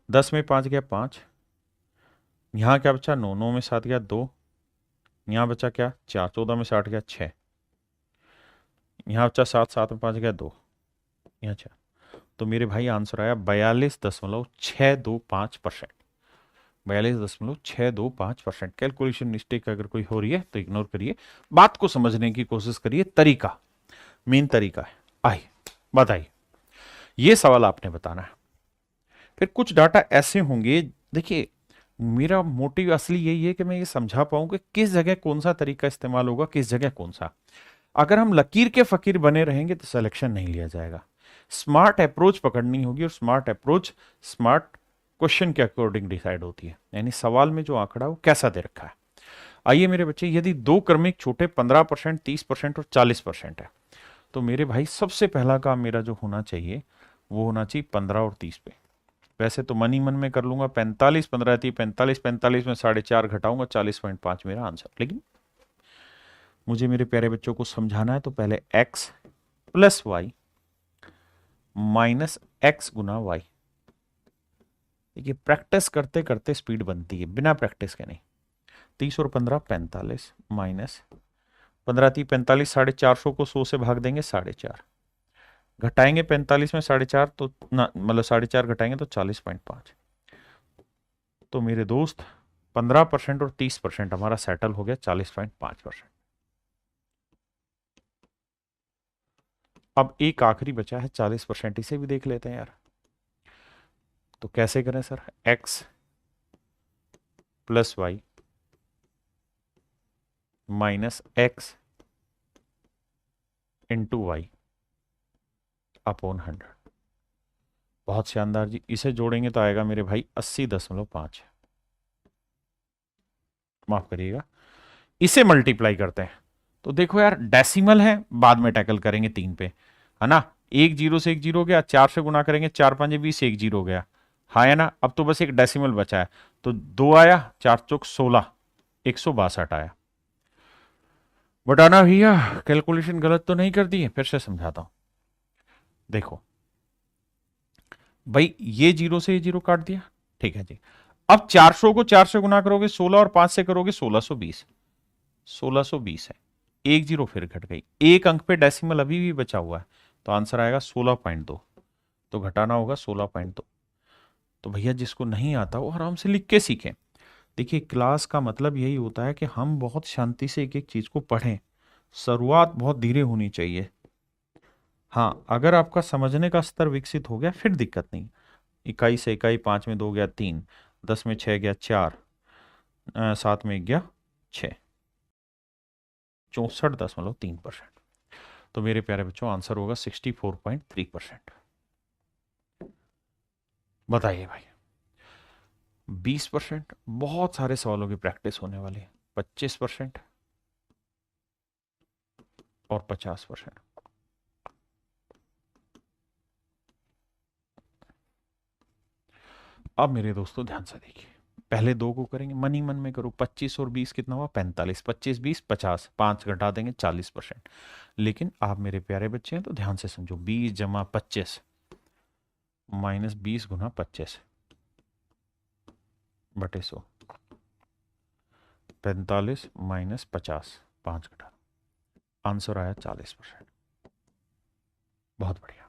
10 में 5 गया 5, यहां क्या बचा 9, 9 में 7 गया 2, यहां बचा क्या 4, 14 में से 8 गया 6, यहां बचा 7, 7 में 5 गया 2, यहाँ 4। तो मेरे भाई आंसर आया 42.625%। 42.625%। कैलकुलेशन मिस्टेक अगर कोई हो रही है तो इग्नोर करिए, बात को समझने की कोशिश करिए। तरीका, मेन तरीका है। आइए बताइए, ये सवाल आपने बताना है। फिर कुछ डाटा ऐसे होंगे, देखिए मेरा मोटिव असली यही है कि मैं ये समझा पाऊं कि किस जगह कौन सा तरीका इस्तेमाल होगा, किस जगह कौन सा। अगर हम लकीर के फकीर बने रहेंगे तो सिलेक्शन नहीं लिया जाएगा। स्मार्ट अप्रोच पकड़नी होगी, और स्मार्ट अप्रोच स्मार्ट क्वेश्चन के अकॉर्डिंग डिसाइड होती है, यानी सवाल में जो आंकड़ा वो कैसा दे रखा है। आइए मेरे बच्चे, यदि दो क्रमिक छोटे 15%, 30% और 40% है, तो मेरे भाई सबसे पहला काम मेरा जो होना चाहिए वो होना चाहिए 15 और 30 पे। वैसे तो मन ही मन में कर लूंगा 45, 15 थी 45, 45 में 4.5 घटाऊंगा, 40.5 मेरा आंसर। लेकिन मुझे मेरे प्यारे बच्चों को समझाना है, तो पहले x plus y minus x गुना वाई। देखिए प्रैक्टिस करते करते स्पीड बनती है, बिना प्रैक्टिस के नहीं। 30 और 15 45 माइनस 15 थी 45, 450 को 100 से भाग देंगे 4.5, घटाएंगे 45 में 4.5, तो ना मतलब 4.5 घटाएंगे तो 40.5। तो मेरे दोस्त 15% और 30% हमारा सेटल हो गया 40.5%। अब एक आखिरी बचा है 40%, इसे भी देख लेते हैं यार। तो कैसे करें sir? x plus y minus x into y upon 100। बहुत शानदार जी, इसे जोड़ेंगे तो आएगा मेरे भाई 80.5। माफ करिएगा, इसे मल्टीप्लाई करते हैं तो देखो यार डेसिमल है, बाद में टैकल करेंगे 3 पे, है ना। एक जीरो से एक जीरो गया, 4 से गुना करेंगे, 4 5 20, एक जीरो गया। हाँ है ना, अब तो बस एक डेसिमल बचा है, तो 2 आया, 4 चौक 16, 162 आया। बटाना भैया कैलकुलेशन गलत तो नहीं कर दी है? फिर से समझाता हूं, देखो भाई ये जीरो से ये जीरो काट दिया, ठीक है जी। अब 400 को 4 से गुना करोगे 16 और 5 से करोगे 1620, 1620 है, एक जीरो फिर घट गई, एक अंक पे डेसिमल अभी भी बचा हुआ है, तो आंसर आएगा 16.2। तो घटाना होगा 16.2। तो भैया जिसको नहीं आता वो आराम से लिख के सीखें। देखिए क्लास का मतलब यही होता है कि हम बहुत शांति से एक एक चीज को पढ़ें, शुरुआत बहुत धीरे होनी चाहिए। हाँ अगर आपका समझने का स्तर विकसित हो गया फिर दिक्कत नहीं। इकाई से इकाई, 5 में 2 गया 3, 10 में 6 गया 4, 7 में 1 गया 6, 64.3%। तो मेरे प्यारे बच्चों आंसर होगा 64.3%। बताइए भाई 20%, बहुत सारे सवालों की प्रैक्टिस होने वाली है। 25% और 50%। अब मेरे दोस्तों ध्यान से देखिए, पहले दो को करेंगे, मन ही मन में करो, 25 और 20 कितना हुआ? 45, 25 20 50, 5 घटा देंगे 40%। लेकिन आप मेरे प्यारे बच्चे हैं तो ध्यान से समझो, 20 जमा 25 माइनस 20 गुना 25 बटे 100, 45 माइनस 50, 5 घटा, आंसर आया 40%। बहुत बढ़िया।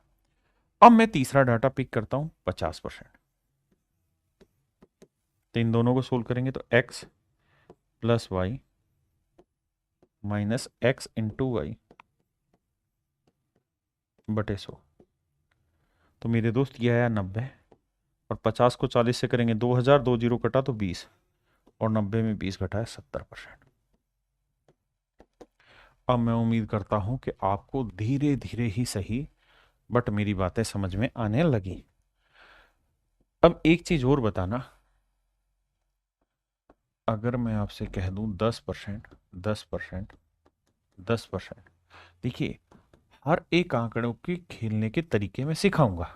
अब मैं तीसरा डाटा पिक करता हूं 50%। तो इन दोनों को सोल्व करेंगे तो x plus y minus x into y बटे 100। तो मेरे दोस्त ये आया 90, और 50 को 40 से करेंगे 2000, 2 जीरो कटा तो 20, और 90 में 20 घटा है 70%। अब मैं उम्मीद करता हूं कि आपको धीरे धीरे ही सही बट मेरी बातें समझ में आने लगी। अब एक चीज और बताना, अगर मैं आपसे कह दूं 10%, 10%, 10%, देखिए हर एक आंकड़ों के खेलने के तरीके में सिखाऊंगा,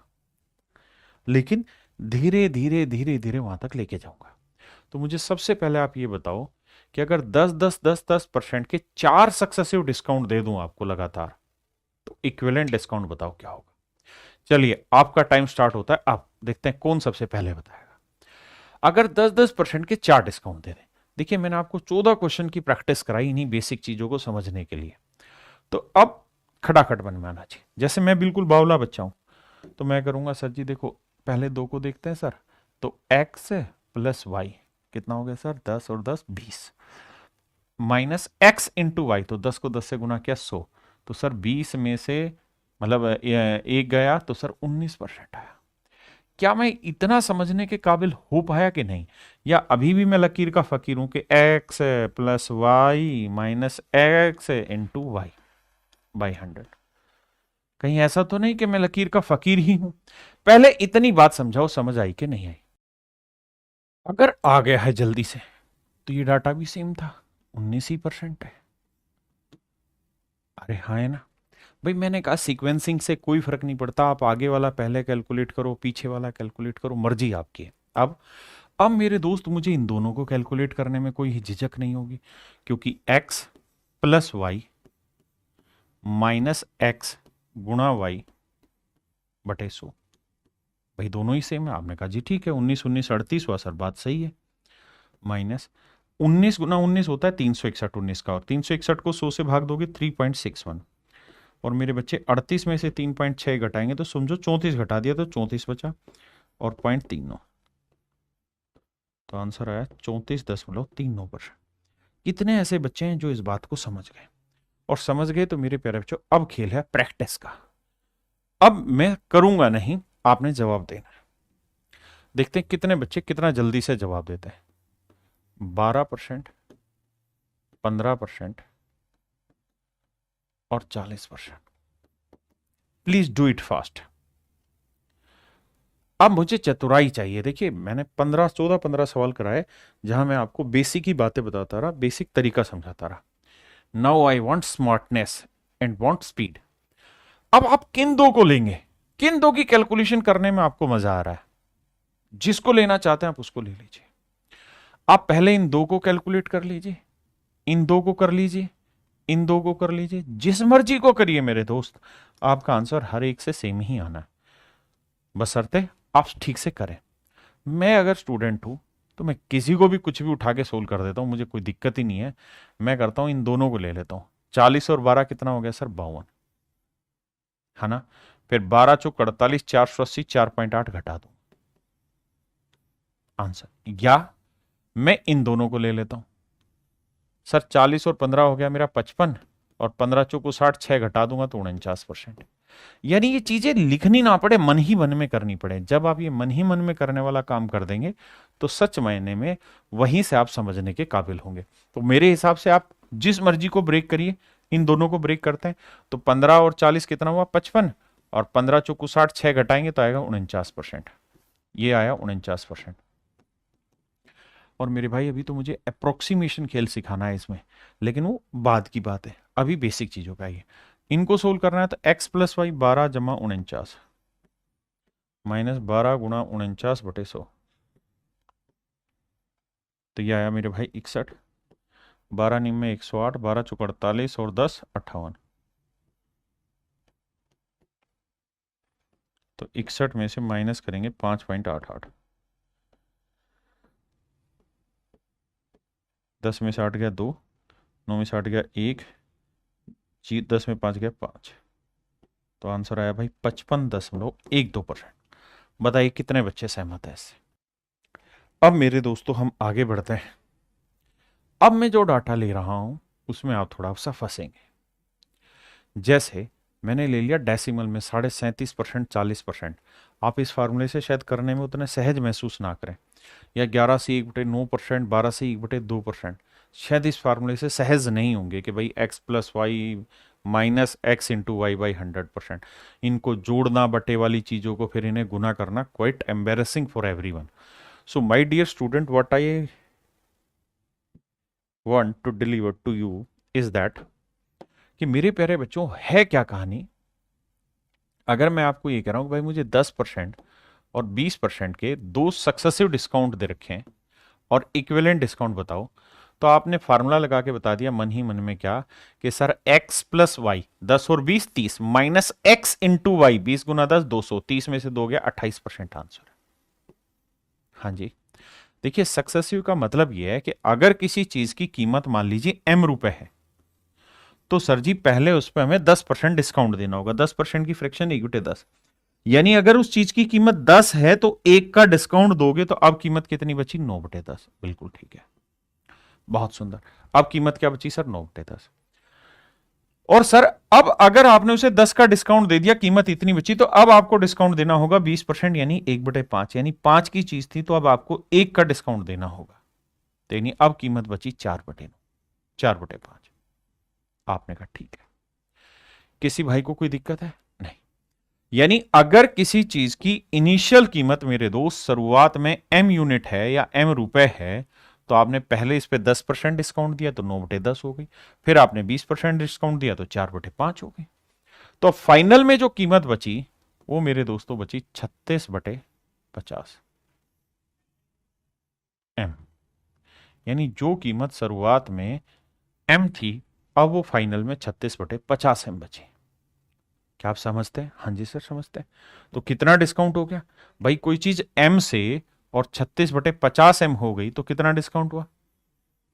लेकिन धीरे धीरे धीरे धीरे वहां तक लेके जाऊंगा। तो मुझे सबसे पहले आप ये बताओ कि अगर 10-10-10-10% के 4 सक्सेसिव डिस्काउंट दे दूं आपको लगातार, तो इक्विवेलेंट डिस्काउंट बताओ क्या होगा? चलिए आपका टाइम स्टार्ट होता है, अब देखते हैं कौन सबसे पहले बताएगा। अगर 10-10% के 4 डिस्काउंट दे दें, देखिए मैंने आपको 14 क्वेश्चन की प्रैक्टिस कराई इन्हीं बेसिक चीजों को समझने के लिए, तो अब खटाखट बनवाना चाहिए। जैसे मैं बिल्कुल बावला बच्चा हूं, तो मैं करूंगा सर जी देखो पहले दो को देखते हैं सर, तो x प्लस वाई कितना हो गया सर? 10 और 10 20, माइनस एक्स इंटू वाई, तो 10 को 10 से गुना किया 100, तो सर 20 में से मतलब एक गया तो सर 19% आया। क्या मैं इतना समझने के काबिल हो पाया कि नहीं, या अभी भी मैं लकीर का फकीर हूं कि x plus y minus x into y by 100? कहीं ऐसा तो नहीं कि मैं लकीर का फकीर ही हूं? पहले इतनी बात समझाओ, समझ आई कि नहीं आई? अगर आ गया है जल्दी से तो ये डाटा भी सेम था, 19% है। अरे हाँ है ना भाई, मैंने कहा सीक्वेंसिंग से कोई फर्क नहीं पड़ता, आप आगे वाला पहले कैलकुलेट करो, पीछे वाला कैलकुलेट करो, मर्जी आपकी है। अब मेरे दोस्त मुझे इन दोनों को कैलकुलेट करने में कोई झिझक नहीं होगी, क्योंकि x plus y minus x गुणा वाई बटे 100, भाई दोनों ही सेम है। आपने कहा जी ठीक है, 19 19 38 हुआ सर, बात सही है। माइनस 19 गुना 19 होता है 361 19 का, और 361 को 100 से भाग दोगे 3.61, और मेरे बच्चे 38 में से 3.6 घटाएंगे तो समझो 34 घटा दिया तो 34 बचा, और 0.39, तो आंसर आया 34.39%। कितने ऐसे बच्चे हैं जो इस बात को समझ गए? और समझ गए तो मेरे प्यारे बच्चों अब खेल है प्रैक्टिस का। अब मैं करूंगा नहीं, आपने जवाब देना है। देखते हैं कितने बच्चे कितना जल्दी से जवाब देते हैं। 12%, 15% और 40%। Please do it fast. अब मुझे चतुराई चाहिए। देखिए मैंने 15 सवाल कराए जहां मैं आपको बेसिक ही बातें बताता रहा, बेसिक तरीका समझाता रहा। Now I want smartness and want speed. अब आप किन दो को लेंगे, किन दो की कैलकुलेशन करने में आपको मजा आ रहा है, जिसको लेना चाहते हैं आप उसको ले लीजिए। आप पहले इन दो को कैलकुलेट कर लीजिए, इन दो को कर लीजिए, इन दो को कर लीजिए, जिस मर्जी को करिए मेरे दोस्त, आपका आंसर हर एक से सेम ही आना है, बशर्ते आप ठीक से करें। मैं अगर स्टूडेंट हूं तो मैं किसी को भी कुछ भी उठा के सोल्व कर देता हूं, मुझे कोई दिक्कत ही नहीं है। मैं करता हूं इन दोनों को ले लेता हूं। 40 और 12 कितना हो गया सर, 52, है ना। फिर 12 चौक 48, 480, 4.8 घटा दो आंसर। या मैं इन दोनों को ले लेता हूं सर, 40 और 15 हो गया मेरा 55, और 15 चौको 60, 6 घटा दूंगा तो 49%। यानी ये चीजें लिखनी ना पड़े, मन ही मन में करनी पड़े। जब आप ये मन ही मन में करने वाला काम कर देंगे तो सच मायने में वहीं से आप समझने के काबिल होंगे। तो मेरे हिसाब से आप जिस मर्जी को ब्रेक करिए, इन दोनों को ब्रेक करते हैं तो 15 और 40 कितना हुआ, 55, और 15 चौको 60, 6 घटाएंगे तो आएगा 49%। ये आया 49%। और मेरे भाई अभी तो मुझे अप्रोक्सीमेशन खेल सिखाना है इसमें, लेकिन वो बाद की बात है, अभी बेसिक चीजों का ही। इनको सोल्व करना है तो x प्लस वाई 12 जमा 49 माइनस 12 गुणा 49/100, तो ये आया मेरे भाई 61। 12 निम्न 108, 12 चौक 48 और 10 58, तो 61 में से माइनस करेंगे 5.88, 10 में से 8 गया 2, 9 में से 8 गया 1, 10 में 5 गया 5, तो आंसर आया भाई 55.12%। बताइए कितने बच्चे सहमत हैं इससे। अब मेरे दोस्तों हम आगे बढ़ते हैं। अब मैं जो डाटा ले रहा हूं उसमें आप थोड़ा सा फंसेंगे। जैसे मैंने ले लिया डेसिमल में 37.5%, 40%। आप इस फार्मूले से शायद करने में उतने सहज महसूस ना करें, या 11 से 1/9%, 12 से 1/2%, शायद इस फार्मूले से सहज नहीं होंगे कि भाई x plus y minus x into y by 100%। इनको जोड़ना, बटे वाली चीज़ों को फिर इन्हें गुना करना quite embarrassing for everyone. So my dear student, what I want to deliver to you is that कि मेरे प्यारे बच्चों, है क्या कहानी। अगर मैं आपको ये कह रहा हूं कि भाई मुझे 10% और 20% के दो सक्सेसिव डिस्काउंट दे रखे हैं और इक्विवेलेंट डिस्काउंट बताओ, तो आपने फार्मूला लगा के बता दिया मन ही मन में क्या, कि सर x प्लस वाई 10 और 20 30 माइनस एक्स इंटू वाई 20 गुना 10 200, 30 में से 2 गया 28% आंसर। हाँ जी, देखिए सक्सेसिव का मतलब यह है कि अगर किसी चीज की कीमत मान लीजिए m रुपए है, तो सर जी पहले उस पर हमें 10% डिस्काउंट देना होगा। 10% की फ्रैक्शन 1/10, यानी अगर उस चीज की कीमत 10 है तो एक का डिस्काउंट दोगे तो अब कीमत कितनी बची, 9/10। बिल्कुल ठीक है, बहुत सुंदर। अब कीमत क्या बची सर, 9/10। और सर अब अगर आपने उसे 10 का डिस्काउंट दे दिया, कीमत इतनी बची, तो अब आपको डिस्काउंट देना होगा 20%, यानी 1/5, यानी 5 की चीज थी तो अब आपको 1 का डिस्काउंट देना होगा, तो यानी अब कीमत बची 4/9, 4/5। आपने कहा ठीक है। किसी भाई को कोई दिक्कत है नहीं। यानी अगर किसी चीज की इनिशियल कीमत मेरे दोस्त शुरुआत में m यूनिट है या m रुपए है, तो आपने पहले इस पे 10% डिस्काउंट दिया तो 9/10 हो गई, फिर आपने 20% डिस्काउंट दिया तो 4/5 हो गई। तो फाइनल में जो कीमत बची वो मेरे दोस्तों बची 36/50 m। यानी जो कीमत शुरुआत में m थी, अब वो फाइनल में 36/50 m बची। क्या आप समझते हैं, हाँ जी सर समझते हैं। तो कितना डिस्काउंट हो गया भाई, कोई चीज m से और 36/50 m हो गई तो कितना डिस्काउंट हुआ,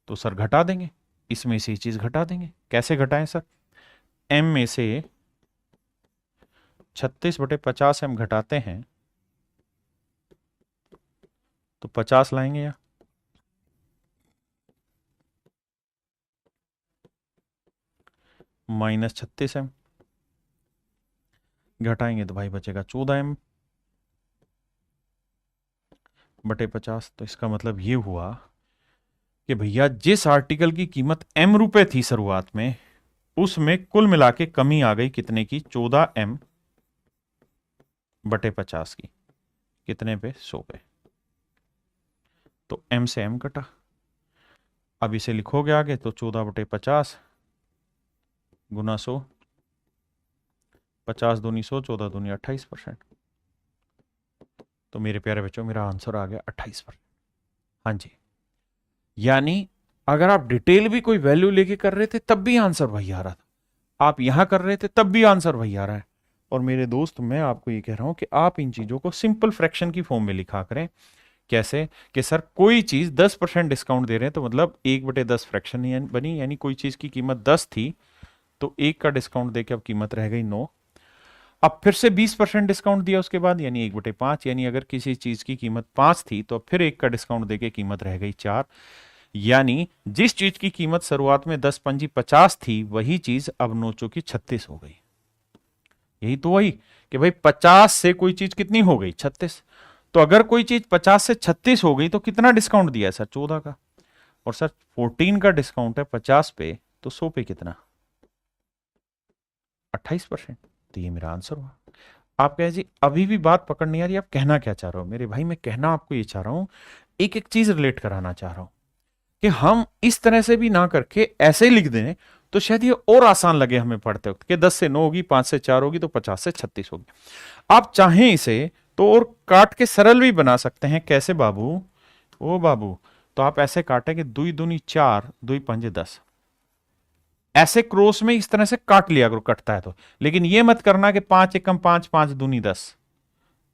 तो सर घटा देंगे, इसमें से ये चीज घटा देंगे। कैसे घटाएं सर, m में से 36/50 m घटाते हैं तो 50 लाएंगे, या -36 m घटाएंगे तो भाई बचेगा 14 m/50। तो इसका मतलब ये हुआ कि भैया जिस आर्टिकल की कीमत m रुपए थी शुरुआत में, उसमें कुल मिला के कमी आ गई कितने की, 14m/50 की, कितने पे, 100 पे। तो m से m कटा, अब इसे लिखोगे आगे तो 14/50 गुना 100 50 दूनी 100, 14 दूनी 28%। तो मेरे प्यारे बच्चों मेरा आंसर आ गया 28%। हाँ जी, यानी अगर आप डिटेल भी कोई वैल्यू लेके कर रहे थे तब भी आंसर वही आ रहा था, आप यहां कर रहे थे तब भी आंसर वही आ रहा है। और मेरे दोस्त मैं आपको ये कह रहा हूं कि आप इन चीजों को सिंपल फ्रैक्शन की फॉर्म में लिखा करें। कैसे कि सर कोई चीज 10% डिस्काउंट दे रहे हैं तो मतलब 1/10 फ्रैक्शन बनी, यानी कोई चीज की कीमत 10 थी तो 1 का डिस्काउंट देके अब कीमत रह गई 9। अब फिर से 20% डिस्काउंट दिया उसके बाद, यानी 1/5, यानी अगर किसी चीज की कीमत 5 थी तो फिर 1 का डिस्काउंट देके कीमत रह गई 4। यानी जिस चीज की कीमत शुरुआत में 10 पंजी 50 थी वही चीज अब 9 चौकी 36 हो गई। यही तो वही कि भाई 50 से कोई चीज कितनी हो गई 36। तो अगर कोई चीज 50 से 36 हो गई तो कितना डिस्काउंट दिया है सर 14 का। और सर 14 का डिस्काउंट है 50 पे, तो 100 पे कितना 28%। तो ये मेरा आंसर हुआ। आप कहे जी अभी भी बात पकड़ नहीं आ रही, आप कहना क्या चाह रहे हो मेरे भाई। मैं कहना आपको ये चाह रहा हूं, एक एक चीज रिलेट कराना चाह रहा हूं कि हम इस तरह से भी ना करके ऐसे ही लिख दें तो शायद ये और आसान लगे हमें पढ़ते वक्त कि 10 से 9 होगी, 5 से 4 होगी तो 50 से 36 होगी। आप चाहें इसे तो और काट के सरल भी बना सकते हैं। कैसे बाबू? ओ बाबू, तो आप ऐसे काटें कि 2 दूनी 4, 2 पंजे 10, ऐसे क्रॉस में इस तरह से काट लिया करो कटता है तो। लेकिन ये मत करना कि 5 एकम 5, 5 दूनी 10,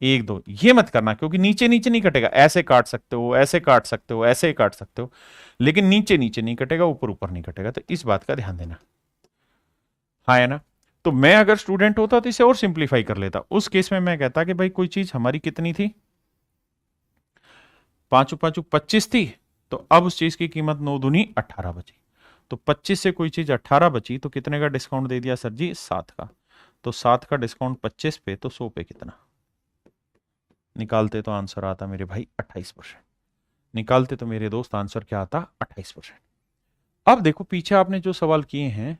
1 2, ये मत करना, क्योंकि नीचे नीचे नहीं कटेगा। ऐसे काट सकते हो, ऐसे काट सकते हो, ऐसे ही काट सकते हो, लेकिन नीचे नीचे नहीं कटेगा, ऊपर ऊपर नहीं कटेगा। तो इस बात का ध्यान देना। हाँ है ना? तो मैं अगर स्टूडेंट होता तो इसे और सिंप्लीफाई कर लेता। उस केस में मैं कहता कि भाई कोई चीज हमारी कितनी थी, 5 5 25 थी, तो अब उस चीज की कीमत 9 दूनी 18 बची। तो 25 से कोई चीज 18 बची तो कितने का डिस्काउंट दे दिया सर जी? 7 का। तो 7 का डिस्काउंट 25 पे, तो 100 पे कितना निकालते तो आंसर आता मेरे भाई 28%। निकालते तो मेरे दोस्त आंसर क्या आता? 28%। अब देखो पीछे आपने जो सवाल किए हैं,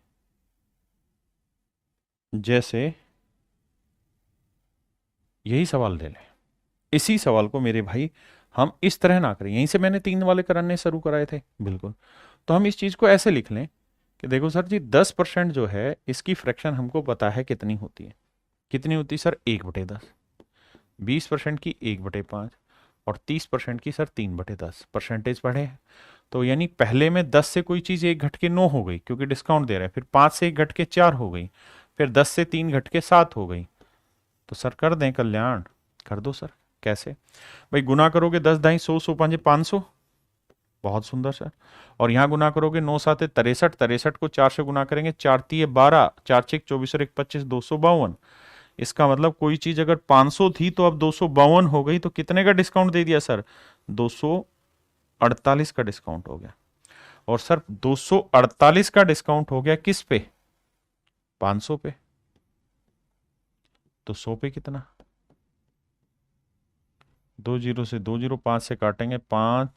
जैसे यही सवाल ले लें, इसी सवाल को मेरे भाई हम इस तरह ना करें। यहीं से मैंने 3 वाले कराने शुरू कराए थे, बिल्कुल। तो हम इस चीज को ऐसे लिख लें कि देखो सर जी 10% जो है इसकी फ्रैक्शन हमको पता है कितनी होती है। कितनी होती है सर? 1/10। 20% की 1/5, और 30% की सर 3/10। परसेंटेज पढ़े हैं तो, यानी पहले में 10 से कोई चीज 1 घट के 9 हो गई क्योंकि डिस्काउंट दे रहा है, फिर 5 से 1 घट के 4 हो गई, फिर 10 से 3 घट के 7 हो गई। तो सर कर दें कल्याण? कर दो सर। कैसे भाई? गुना करोगे 10 ढाई 100, 100 5 500, बहुत सुंदर सर। और यहां गुना करोगे 9 7 63, 63 को 4 से गुना करेंगे, 4 3 12, 4 6 24 और 1 25, 252। इसका मतलब कोई चीज अगर 500 थी तो अब 252 हो गई, तो कितने का डिस्काउंट दे दिया सर? 248 का डिस्काउंट हो गया। और सर 248 का डिस्काउंट हो गया किस पे? 500 पे। तो 100 पे कितना? 2 जीरो से 2 जीरो, 5 से काटेंगे, 5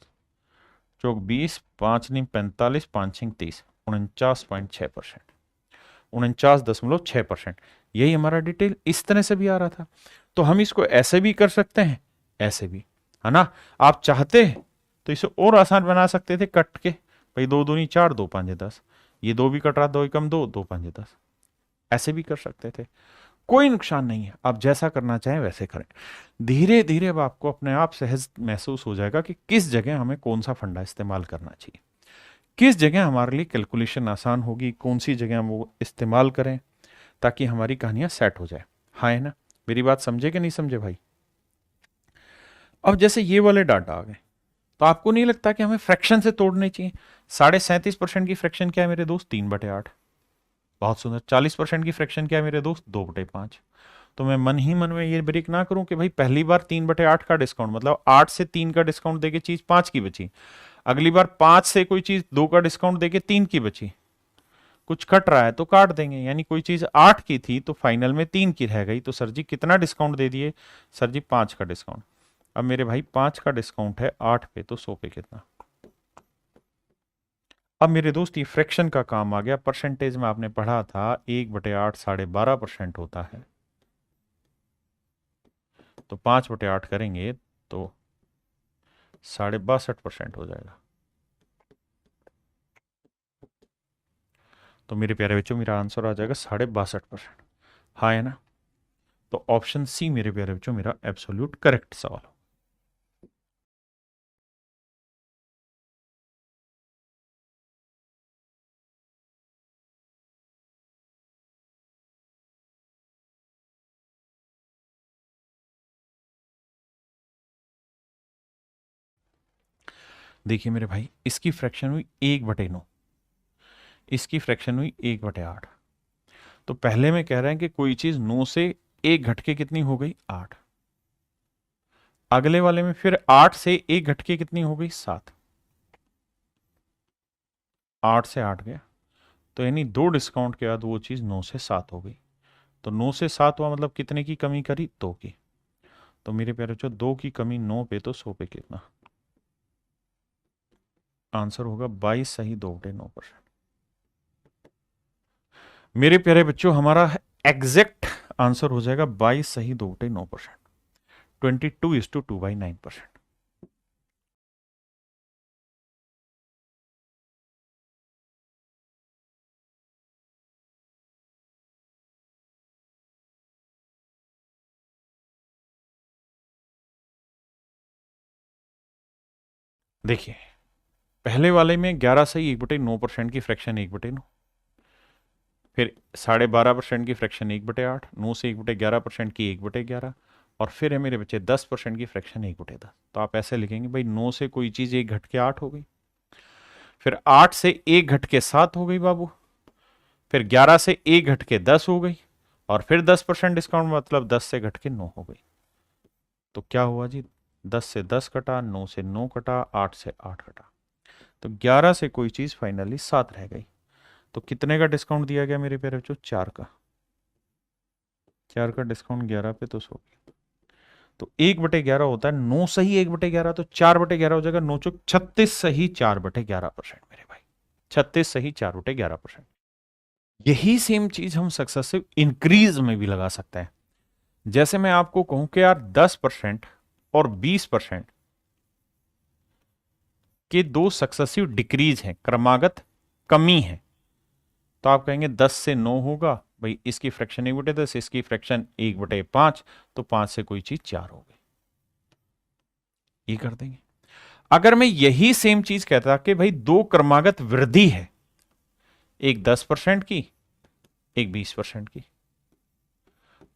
चौक 20, 5 नहीं 45, 5 छिंग 30, 49.6%, 49.6%। यही हमारा डिटेल इस तरह से भी आ रहा था। तो हम इसको ऐसे भी कर सकते हैं, ऐसे भी, है ना? आप चाहते हैं तो इसे और आसान बना सकते थे कट के। भाई 2 दूनी 4, 2 5 10, ये 2 भी कट रहा, 2 एकम 2, 2 5 10, ऐसे भी कर सकते थे। कोई नुकसान नहीं है, आप जैसा करना चाहें वैसे करें। धीरे धीरे अब आपको अपने आप सहज महसूस हो जाएगा कि किस जगह हमें कौन सा फंडा इस्तेमाल करना चाहिए, किस जगह हमारे लिए कैलकुलेशन आसान होगी, कौन सी जगह हम वो इस्तेमाल करें ताकि हमारी कहानियां सेट हो जाए। हाँ है ना? मेरी बात समझे कि नहीं समझे भाई? अब जैसे ये वाले डाटा आ गए, तो आपको नहीं लगता कि हमें फ्रैक्शन से तोड़ने चाहिए? 37.5% की फ्रैक्शन क्या है मेरे दोस्त? 3/8। बहुत सुंदर। 40% की फ्रैक्शन क्या है मेरे दोस्त? 2/5। तो मैं मन ही मन में ये ब्रेक ना करूं कि भाई पहली बार 3/8 का डिस्काउंट, मतलब 8 से 3 का डिस्काउंट देके चीज 5 की बची, अगली बार 5 से कोई चीज 2 का डिस्काउंट देके 3 की बची, कुछ कट रहा है तो काट देंगे, यानी कोई चीज 8 की थी तो फाइनल में 3 की रह गई, तो सर जी कितना डिस्काउंट दे दिए? सर जी 5 का डिस्काउंट। अब मेरे भाई 5 का डिस्काउंट है 8 पे, तो 100 पे कितना? अब मेरे दोस्त ये फ्रैक्शन का काम आ गया। परसेंटेज में आपने पढ़ा था 1/8 12.5% होता है, तो 5/8 करेंगे तो 62.5% हो जाएगा। तो मेरे प्यारे बच्चों मेरा आंसर आ जाएगा 62.5%। हाँ है ना? तो ऑप्शन सी मेरे प्यारे बच्चों मेरा एब्सोल्यूट करेक्ट सवाल हो। देखिए मेरे भाई, इसकी फ्रैक्शन हुई 1/9, इसकी फ्रैक्शन हुई 1/8। तो पहले में कह रहे हैं कि कोई चीज 9 से 1 घट के कितनी हो गई, 8। अगले वाले में फिर 8 से 1 घट के कितनी हो गई, 7। 8 से 8 गया, तो यानी 2 डिस्काउंट के बाद वो चीज 9 से 7 हो गई। तो 9 से 7 हुआ मतलब कितने की कमी करी, 2 की। तो मेरे प्यारे बच्चों 2 की कमी 9 पे, तो 100 पे कितना, आंसर होगा 22 सही 2/9%। मेरे प्यारे बच्चों हमारा एग्जैक्ट आंसर हो जाएगा 22 सही 2/9%, 22:2/9%। देखिए पहले वाले में 11 सही 1/9% की फ्रैक्शन 1/9, फिर 12.5% की फ्रैक्शन 1/8, 9 से 1/11% की 1/11, और फिर है मेरे बच्चे 10% की फ्रैक्शन 1/10। तो आप ऐसे लिखेंगे भाई 9 से कोई चीज 1 घट के 8 हो गई, फिर 8 से 1 घट के 7 हो गई बाबू, फिर 11 से 1 घट के 10 हो गई, और फिर 10% डिस्काउंट मतलब 10 से घट के 9 हो गई। तो क्या हुआ जी, 10 से 10 कटा, 9 से 9 कटा, 8 से 8 कटा, तो 11 से कोई चीज फाइनली 7 रह गई। तो कितने का डिस्काउंट दिया गया मेरे प्यारे बच्चों, 4 का। 4 का डिस्काउंट 11 पे, तो 100। तो 1/11 होता है 9 सही 1/11, तो 4/11 हो जाएगा, 9 चौक 36 सही 4/11% मेरे भाई, 36 सही 4/11%। यही सेम चीज हम सक्सेसिव इंक्रीज में भी लगा सकते हैं। जैसे मैं आपको कहूं कि यार 10% और 20% के दो सक्सेसिव डिक्रीज हैं, क्रमागत कमी है, तो आप कहेंगे 10 से 9 होगा भाई, इसकी फ्रैक्शन 1/10, इसकी फ्रैक्शन 1/5, तो 5 से कोई चीज 4 हो गई, ये कर देंगे। अगर मैं यही सेम चीज कहता कि भाई दो क्रमागत वृद्धि है, एक 10% की, एक 20% की,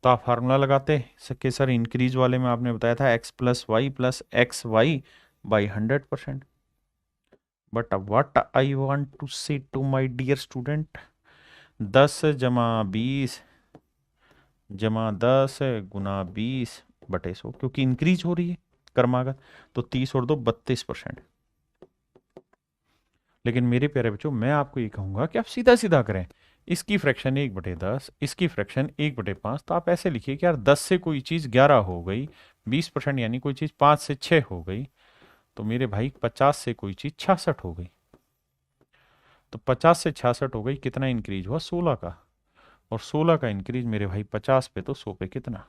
तो आप फार्मूला लगाते सके सर, इंक्रीज वाले में आपने बताया था x+y+xy/100%। But what I want to say to my dear student, 10 + 20 + 10 × 20/100, क्योंकि इंक्रीज हो रही है क्रमागत, तो 30 और 2 32%। लेकिन मेरे प्यारे बच्चों मैं आपको ये कहूंगा कि आप सीधा सीधा करें, इसकी फ्रैक्शन 1/10, इसकी फ्रैक्शन 1/5, तो आप ऐसे लिखिए कि यार 10 से कोई चीज 11 हो गई, 20% यानी कोई चीज 5 से 6 हो गई, तो मेरे भाई 50 से कोई चीज 66 हो गई। तो 50 से 66 हो गई, कितना इंक्रीज हुआ, 16 का, और 16 का इंक्रीज मेरे भाई 50 पे, तो 100 पे कितना,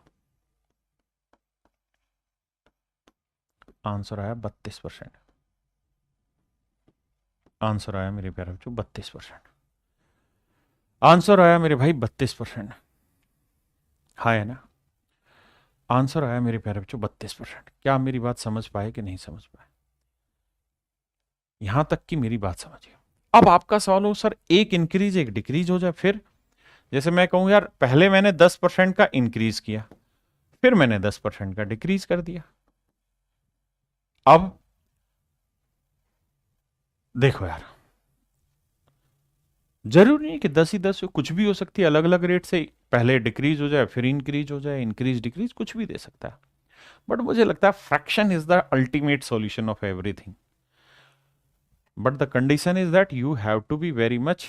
आंसर आया 32%। आंसर आया मेरे प्यारे बच्चों 32%। आंसर आया मेरे भाई 32%। हाँ है ना, आंसर आया मेरे प्यारे बच्चों 32%। क्या आप मेरी बात समझ पाए कि नहीं समझ पाए, यहां तक की मेरी बात समझिए। अब आपका सवाल हो सर एक इंक्रीज एक डिक्रीज हो जाए, फिर जैसे मैं कहूं यार पहले मैंने 10% का इंक्रीज किया, फिर मैंने 10% का डिक्रीज कर दिया। अब देखो यार, जरूरी नहीं कि 10 ही 10 हो, कुछ भी हो सकती है, अलग अलग रेट से पहले डिक्रीज हो जाए फिर इंक्रीज हो जाए, इंक्रीज डिक्रीज कुछ भी दे सकता है। बट मुझे लगता है fraction is the ultimate solution of everything. But the condition is that you have to be very much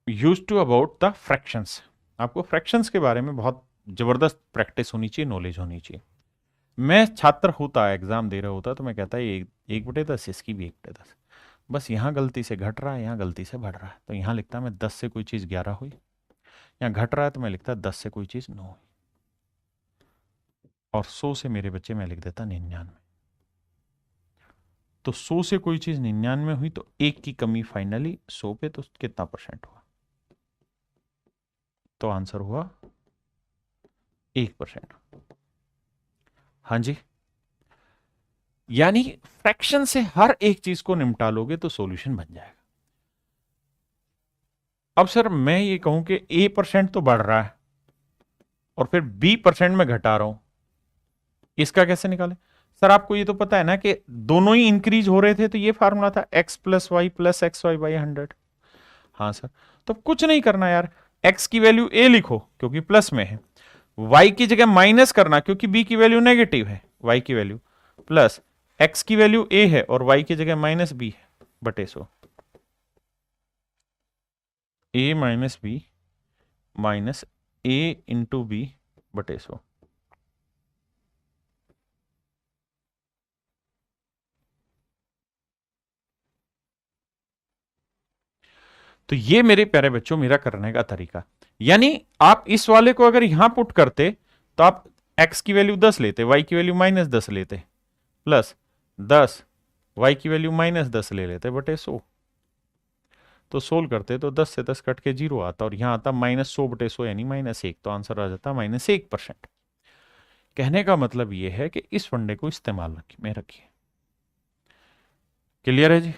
use to about the fractions. आपको फ्रैक्शंस के बारे में बहुत जबरदस्त प्रैक्टिस होनी चाहिए, नॉलेज होनी चाहिए। मैं छात्र होता, एग्जाम दे रहा होता, तो मैं कहता है 1/10, इसकी भी 1/10, बस यहाँ गलती से घट रहा है, यहाँ गलती से बढ़ रहा है, तो यहाँ लिखता मैं 10 से कोई चीज़ 11 हुई, यहाँ घट रहा है तो मैं लिखता 10 से कोई चीज़ 9 हुई, और 100 से मेरे बच्चे मैं लिख देता 99। तो 100 से कोई चीज़ 99 हुई, तो एक की कमी फाइनली 100 पे, तो कितना परसेंट हुआ, तो आंसर हुआ 1%। हाँ जी, यानी फ्रैक्शन से हर एक चीज को निपटा लोगे तो सॉल्यूशन बन जाएगा। अब सर मैं ये कहूं कि A% तो बढ़ रहा है और फिर B% में घटा रहा हूं, इसका कैसे निकालें? सर आपको ये तो पता है ना कि दोनों ही इंक्रीज हो रहे थे, तो ये फार्मूला था x plus y plus x y by 100। हाँ सर, तो कुछ नहीं करना यार, x की वैल्यू a लिखो क्योंकि प्लस में है, y की जगह माइनस करना क्योंकि b की वैल्यू नेगेटिव है, y की वैल्यू प्लस x की वैल्यू a है और y की जगह माइनस b है, बटे 100 a minus b minus a into b बटे 100। तो ये मेरे प्यारे बच्चों मेरा करने का तरीका, यानी आप इस वाले को अगर यहां पुट करते तो आप x की वैल्यू 10 लेते, y की वैल्यू माइनस 10 लेते, प्लस 10 y की वैल्यू माइनस 10 ले लेते बटे 100। तो सोल्व करते तो 10 से 10 कट के 0 आता और यहां आता -100 बटे 100 यानी -1, तो आंसर आ जाता -1%। कहने का मतलब यह है कि इस फंडे को इस्तेमाल में रखिए। क्लियर है जी?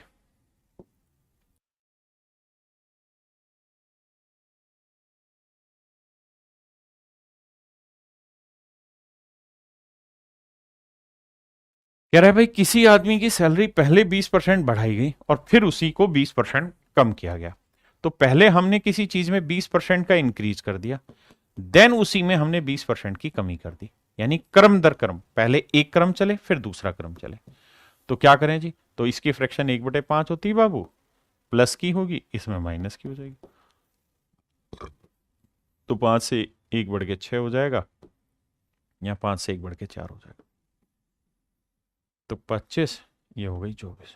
कह रहा है भाई किसी आदमी की सैलरी पहले 20% बढ़ाई गई और फिर उसी को 20% कम किया गया। तो पहले हमने किसी चीज में 20% का इंक्रीज कर दिया, देन उसी में हमने 20% की कमी कर दी, यानी क्रम दर क्रम, पहले एक क्रम चले फिर दूसरा क्रम चले। तो क्या करें जी? तो इसकी फ्रैक्शन 1/5 होती है बाबू, प्लस की होगी, इसमें माइनस की हो जाएगी, तो 5 से 1 बढ़ के 6 हो जाएगा, या 5 से 1 बढ़ के 4 हो जाएगा, तो 25, ये हो गई 24।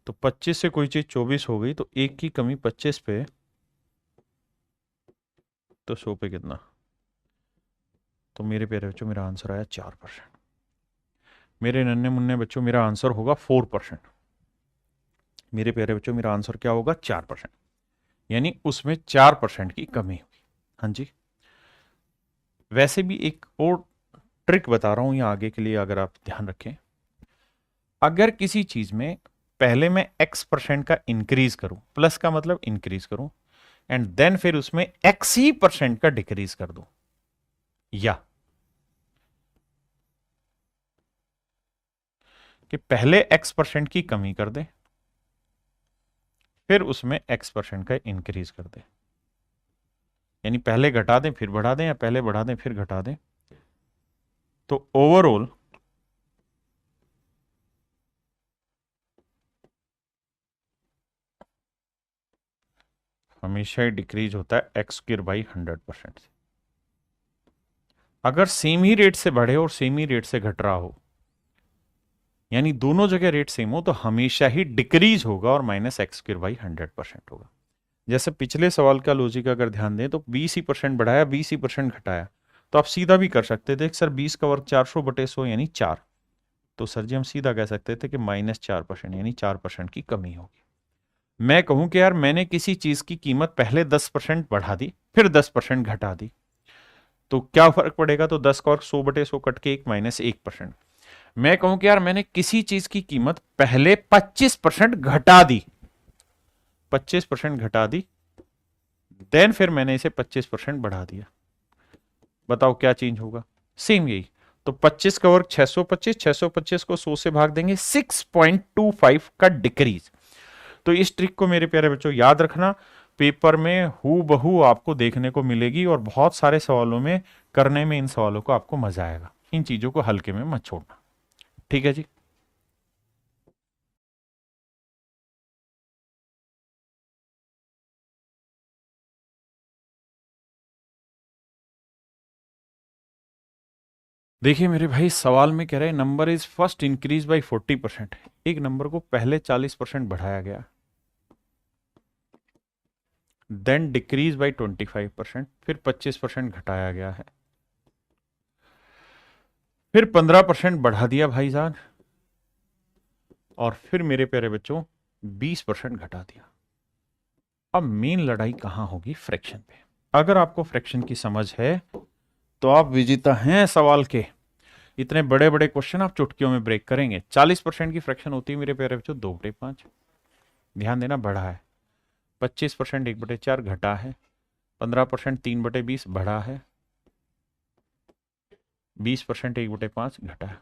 तो 25 से कोई चीज 24 हो गई तो एक की कमी 25 पे, तो 100 पे कितना? तो मेरे प्यारे बच्चों मेरा आंसर आया 4%। मेरे नन्हे मुन्ने बच्चों मेरा आंसर होगा 4%। मेरे प्यारे बच्चों मेरा आंसर क्या होगा? 4%, यानी उसमें 4% की कमी होगी। हाँ जी, वैसे भी एक और ट्रिक बता रहा हूं ये आगे के लिए, अगर आप ध्यान रखें, अगर किसी चीज में पहले मैं x% का इंक्रीज करूं, प्लस का मतलब इंक्रीज करूं, एंड देन फिर उसमें x ही % का डिक्रीज कर दूं, या कि पहले x% की कमी कर दे फिर उसमें x% का इंक्रीज कर दे, यानी पहले घटा दें फिर बढ़ा दें, या पहले बढ़ा दें फिर घटा दें, तो ओवरऑल हमेशा ही डिक्रीज होता है x²/100% से। अगर सेम ही रेट से बढ़े और सेम ही रेट से घट रहा हो, यानी दोनों जगह रेट सेम हो, तो हमेशा ही डिक्रीज होगा और -x²/100% होगा। जैसे पिछले सवाल का लॉजिक अगर ध्यान दें तो 20% बढ़ाया 20% घटाया, तो आप सीधा भी कर सकते थे सर 20 का वर्ग 400 बटे 100 यानी 4, तो सर जी हम सीधा कह सकते थे कि -4% यानी 4% की कमी होगी। मैं कहूं कि यार मैंने किसी चीज की कीमत पहले 10% बढ़ा दी फिर 10% घटा दी, तो क्या फर्क पड़ेगा? तो 10 का वर्ग 100 बटे 100 कट के 1 -1%। मैं कहूं कि यार मैंने किसी चीज की कीमत पहले 25% घटा दी, 25% घटा दी, देन फिर मैंने इसे 25% बढ़ा दिया, बताओ क्या चेंज होगा? सेम यही। तो 25 का वर्ग 625, 625 को 100 से भाग देंगे, 6.25 का डिक्रीज। तो इस ट्रिक को मेरे प्यारे बच्चों याद रखना, पेपर में हु बहू आपको देखने को मिलेगी और बहुत सारे सवालों में करने में इन सवालों को आपको मजा आएगा। इन चीजों को हल्के में मत छोड़ना, ठीक है जी? देखिए मेरे भाई, सवाल में कह रहे हैं number is first increase by 40%। एक नंबर को पहले 40% बढ़ाया गया, देन डिक्रीज बाय 25%, फिर 25% घटाया गया है, फिर 15% बढ़ा दिया भाई साहब, और फिर मेरे प्यारे बच्चों 20% घटा दिया। अब मेन लड़ाई कहां होगी? फ्रैक्शन पे। अगर आपको फ्रैक्शन की समझ है तो आप विजेता हैं सवाल के। इतने बड़े बड़े क्वेश्चन आप चुटकियों में ब्रेक करेंगे। 40% की फ्रैक्शन होती है मेरे प्यारे बच्चों 2/5। ध्यान देना, बढ़ा है। 25% 1/4 घटा है। 15% 3/20 बढ़ा है। 20% 1/5 घटा है।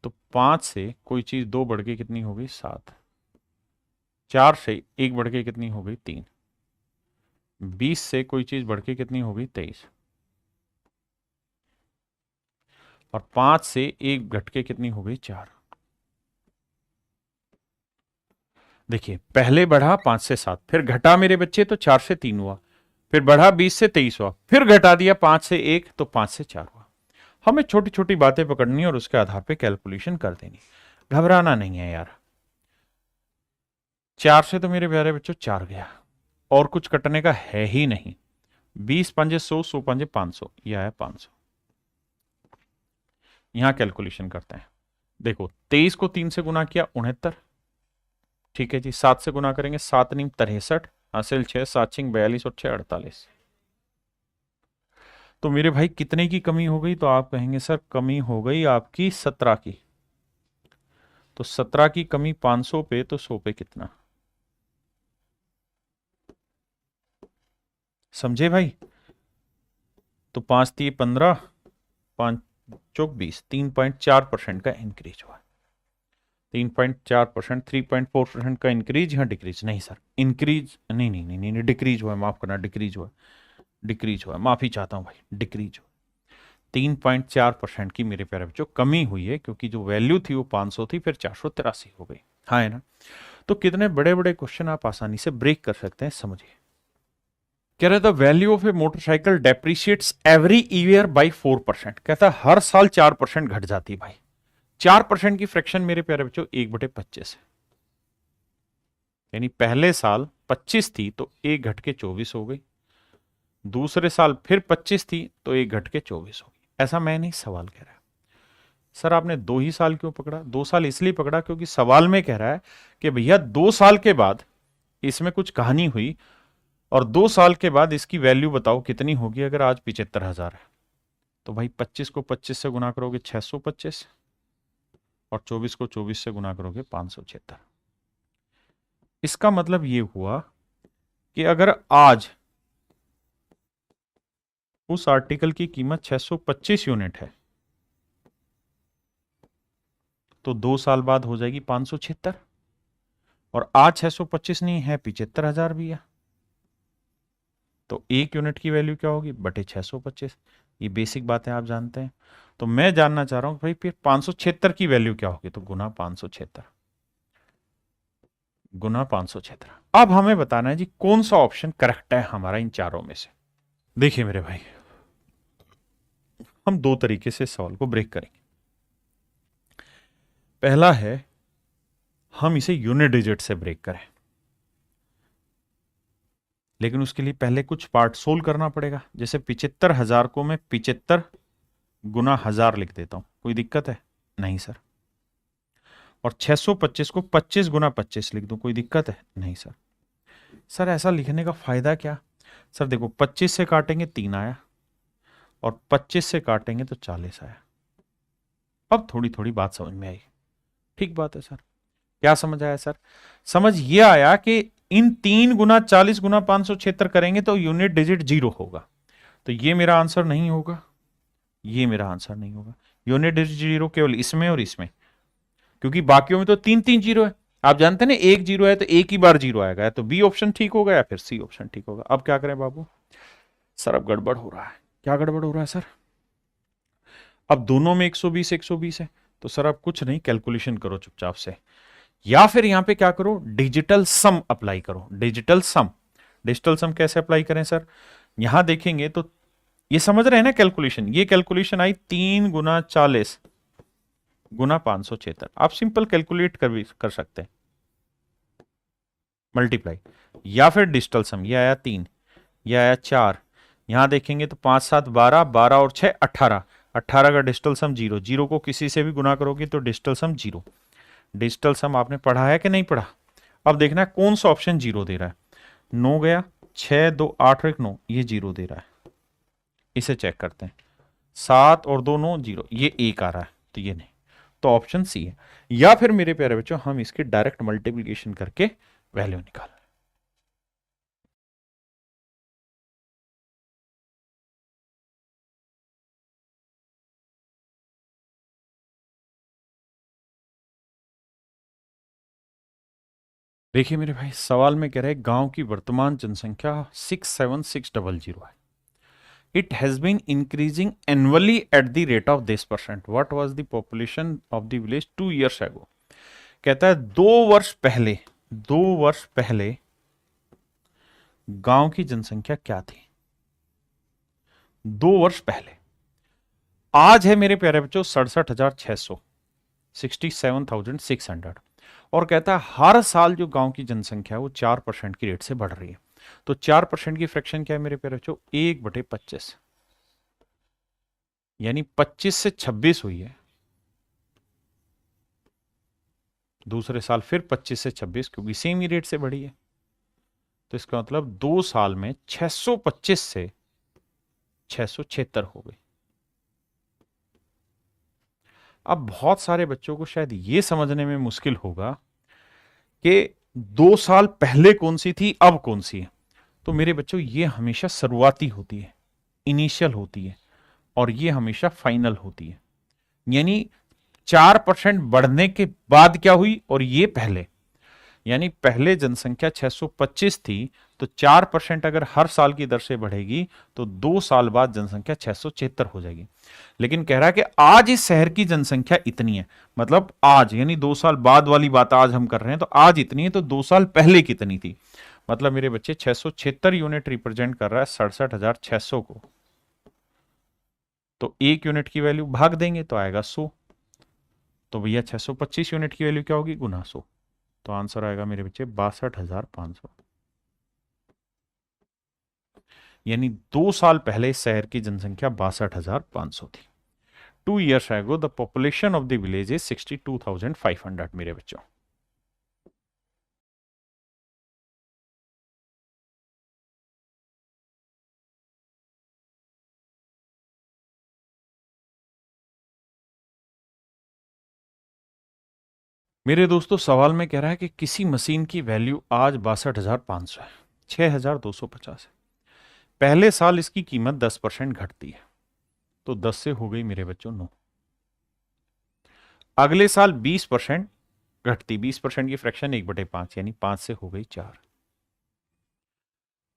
तो 5 से कोई चीज 2 बढ़ के कितनी हो गई? 7। 4 से 1 बढ़ के कितनी हो गई? 3। 20 से कोई चीज बढ़ के कितनी हो गई? 23। और 5 से 1 घट के कितनी हो गई? 4। देखिए, पहले बढ़ा 5 से 7, फिर घटा मेरे बच्चे तो 4 से 3 हुआ, फिर बढ़ा 20 से 23 हुआ, फिर घटा दिया 5 से 1 तो 5 से 4 हुआ। हमें छोटी छोटी बातें पकड़नी और उसके आधार पे कैलकुलेशन कर देनी। घबराना नहीं है यार। 4 से तो मेरे प्यारे बच्चों 4 गया और कुछ कटने का है ही नहीं। 20 पंजे 100, 100 पंजे 500, यह आया 500। यहां कैलकुलेशन करते हैं। देखो, 23 को 3 से गुना किया 69। ठीक है जी, 7 से गुना करेंगे 7 नीम 63, हासिल 6, 7 छिंग 42 और 6 48। तो मेरे भाई कितने की कमी हो गई? तो आप कहेंगे सर कमी हो गई आपकी 17 की। तो 17 की कमी 500 पे तो 100 पे कितना? समझे भाई? तो 5 3 15, 5 चौक 20, 3.4% का इंक्रीज हुआ। 3.4%, 3.4% का इंक्रीज या डिक्रीज? नहीं सर, इंक्रीज नहीं नहीं नहीं नहीं, डिक्रीज हुआ, माफ करना, डिक्रीज हुआ, डिक्रीज हुआ, माफी चाहता हूं भाई, डिक्रीज हुआ। 3.4% की मेरे प्यारे बच्चों कमी हुई है, क्योंकि जो वैल्यू थी वो 500 थी, फिर 483 हो गई। हाँ है ना? तो कितने बड़े बड़े क्वेश्चन आप आसानी से ब्रेक कर सकते हैं, समझिए। कह रहे the value of A motorcycle depreciates every year by 4%। कहता है हर साल 4% घट जाती है भाई। 4% की फ्रैक्शन मेरे प्यारे बच्चों 1/25 है। यानी पहले साल 25 थी तो 1 घट के 24 हो गई, दूसरे साल फिर 25 थी तो 1 घट के 24 हो गई। ऐसा मैं नहीं, सवाल कह रहा है। सर आपने 2 ही साल क्यों पकड़ा? 2 साल इसलिए पकड़ा क्योंकि सवाल में कह रहा है कि भैया 2 साल के बाद इसमें कुछ कहानी हुई और 2 साल के बाद इसकी वैल्यू बताओ कितनी होगी। अगर आज 75,000 है तो भाई 25 को 25 से गुना करोगे 625 और 24 को 24 से गुना करोगे 576। इसका मतलब ये हुआ कि अगर आज उस आर्टिकल की कीमत 625 यूनिट है तो 2 साल बाद हो जाएगी 576, और आज 625 नहीं है, 75,000 भी है, तो 1 यूनिट की वैल्यू क्या होगी? बटे 625। ये बेसिक बातें आप जानते हैं। तो मैं जानना चाह रहा हूं भाई फिर 576 की वैल्यू क्या होगी? तो गुना 576, गुना 576। अब हमें बताना है जी कौन सा ऑप्शन करेक्ट है हमारा इन चारों में से। देखिए मेरे भाई, हम 2 तरीके से सवाल को ब्रेक करेंगे। पहला है हम इसे यूनिट डिजिट से ब्रेक करें, लेकिन उसके लिए पहले कुछ पार्ट सोल्व करना पड़ेगा। जैसे 75,000 को मैं 75 गुना 1000 लिख देता हूं, कोई दिक्कत है? नहीं सर। और 625 को 25 गुना 25 लिख दूं, कोई दिक्कत है? नहीं सर। सर ऐसा लिखने का फायदा क्या? सर देखो, 25 से काटेंगे 3 आया और 25 से काटेंगे तो 40 आया। अब थोड़ी थोड़ी बात समझ में आई। ठीक बात है सर। क्या समझ आया सर? समझ ये आया कि इन 3 गुना 40 गुना 576 करेंगे तो यूनिट डिजिट 0 होगा। तो ये मेरा आंसर नहीं होगा, ये मेरा आंसर नहीं होगा। यूनिट डिजिट 0 केवल इसमें और इसमें, क्योंकि बाकियों में तो 3 जीरो है। आप जानते हैं ना, 1 जीरो है तो एक ही बार 0 आएगा। तो बी ऑप्शन ठीक होगा या फिर सी ऑप्शन ठीक होगा। अब क्या करें बाबू? सर अब गड़बड़ हो रहा है। क्या गड़बड़ हो रहा है सर? अब दोनों में 120 120 है। तो सर अब कुछ नहीं, कैलकुलेशन करो चुपचाप से, या फिर यहां पे क्या करो, डिजिटल सम अप्लाई करो। डिजिटल सम, डिजिटल सम कैसे अप्लाई करें सर? यहां देखेंगे तो ये समझ रहे हैं ना कैलकुलेशन। ये कैलकुलेशन आई 3 गुना 40 गुना 576। आप सिंपल कैलकुलेट कर सकते हैं, मल्टीप्लाई। या फिर डिजिटल सम, ये आया 3, ये आया 4, यहां देखेंगे तो 5 7 12, 12 और 6 18, 18 का डिजिटल सम 0, 0 को किसी से भी गुना करोगे तो डिजिटल सम 0। डिजिटल सम आपने पढ़ा है कि नहीं पढ़ा? अब देखना है कौन सा ऑप्शन 0 दे रहा है। 9 गया, 6 2 8 1 9 ये 0 दे रहा है, इसे चेक करते हैं। 7 और 2 9 0, ये 1 आ रहा है, तो ये नहीं, तो ऑप्शन सी है। या फिर मेरे प्यारे बच्चों हम इसके डायरेक्ट मल्टीप्लीकेशन करके वैल्यू निकाल। देखिए मेरे भाई, सवाल में कह रहे हैं गांव की वर्तमान जनसंख्या 67600 है। It has been increasing annually at the rate of this percent. What was the population of the village 2 years ago। कहता है 2 वर्ष पहले, 2 वर्ष पहले गांव की जनसंख्या क्या थी, 2 वर्ष पहले। आज है मेरे प्यारे बच्चों 67,600, 67,600। और कहता है हर साल जो गांव की जनसंख्या है वो 4% की रेट से बढ़ रही है। तो 4% की फ्रैक्शन क्या है मेरे प्यारे बच्चों, 1/25, यानी 25 से 26 हुई है। दूसरे साल फिर 25 से 26, क्योंकि सेम ही रेट से बढ़ी है। तो इसका मतलब 2 साल में 625 से 676 हो गई। अब बहुत सारे बच्चों को शायद ये समझने में मुश्किल होगा कि 2 साल पहले कौन सी थी, अब कौन सी है। तो मेरे बच्चों ये हमेशा शुरुआती होती है, इनिशियल होती है, और ये हमेशा फाइनल होती है। यानी 4% बढ़ने के बाद क्या हुई और ये पहले, यानी पहले जनसंख्या 625 थी, तो 4% अगर हर साल की दर से बढ़ेगी तो 2 साल बाद जनसंख्या 676 हो जाएगी। लेकिन कह रहा है कि आज इस शहर की जनसंख्या इतनी है, मतलब आज, यानी 2 साल बाद वाली बात आज हम कर रहे हैं, तो आज इतनी है, तो 2 साल पहले कितनी थी। मतलब मेरे बच्चे 676 यूनिट रिप्रेजेंट कर रहा है 67,600 को। तो 1 यूनिट की वैल्यू भाग देंगे तो आएगा 100। तो भैया 625 यूनिट की वैल्यू क्या होगी, गुना 100। तो आंसर आएगा मेरे बच्चे 62,500। यानी 2 साल पहले इस शहर की जनसंख्या 62,500 थी। 2 years ago the population of the village is 62,500 मेरे बच्चों। मेरे दोस्तों सवाल में कह रहा है कि किसी मशीन की वैल्यू आज 62,500 है, 6,250 है। पहले साल इसकी कीमत 10% घटती है, तो 10 से हो गई मेरे बच्चों 9। अगले साल 20% घटती, 20% की फ्रैक्शन 1/5, यानी 5 से हो गई 4।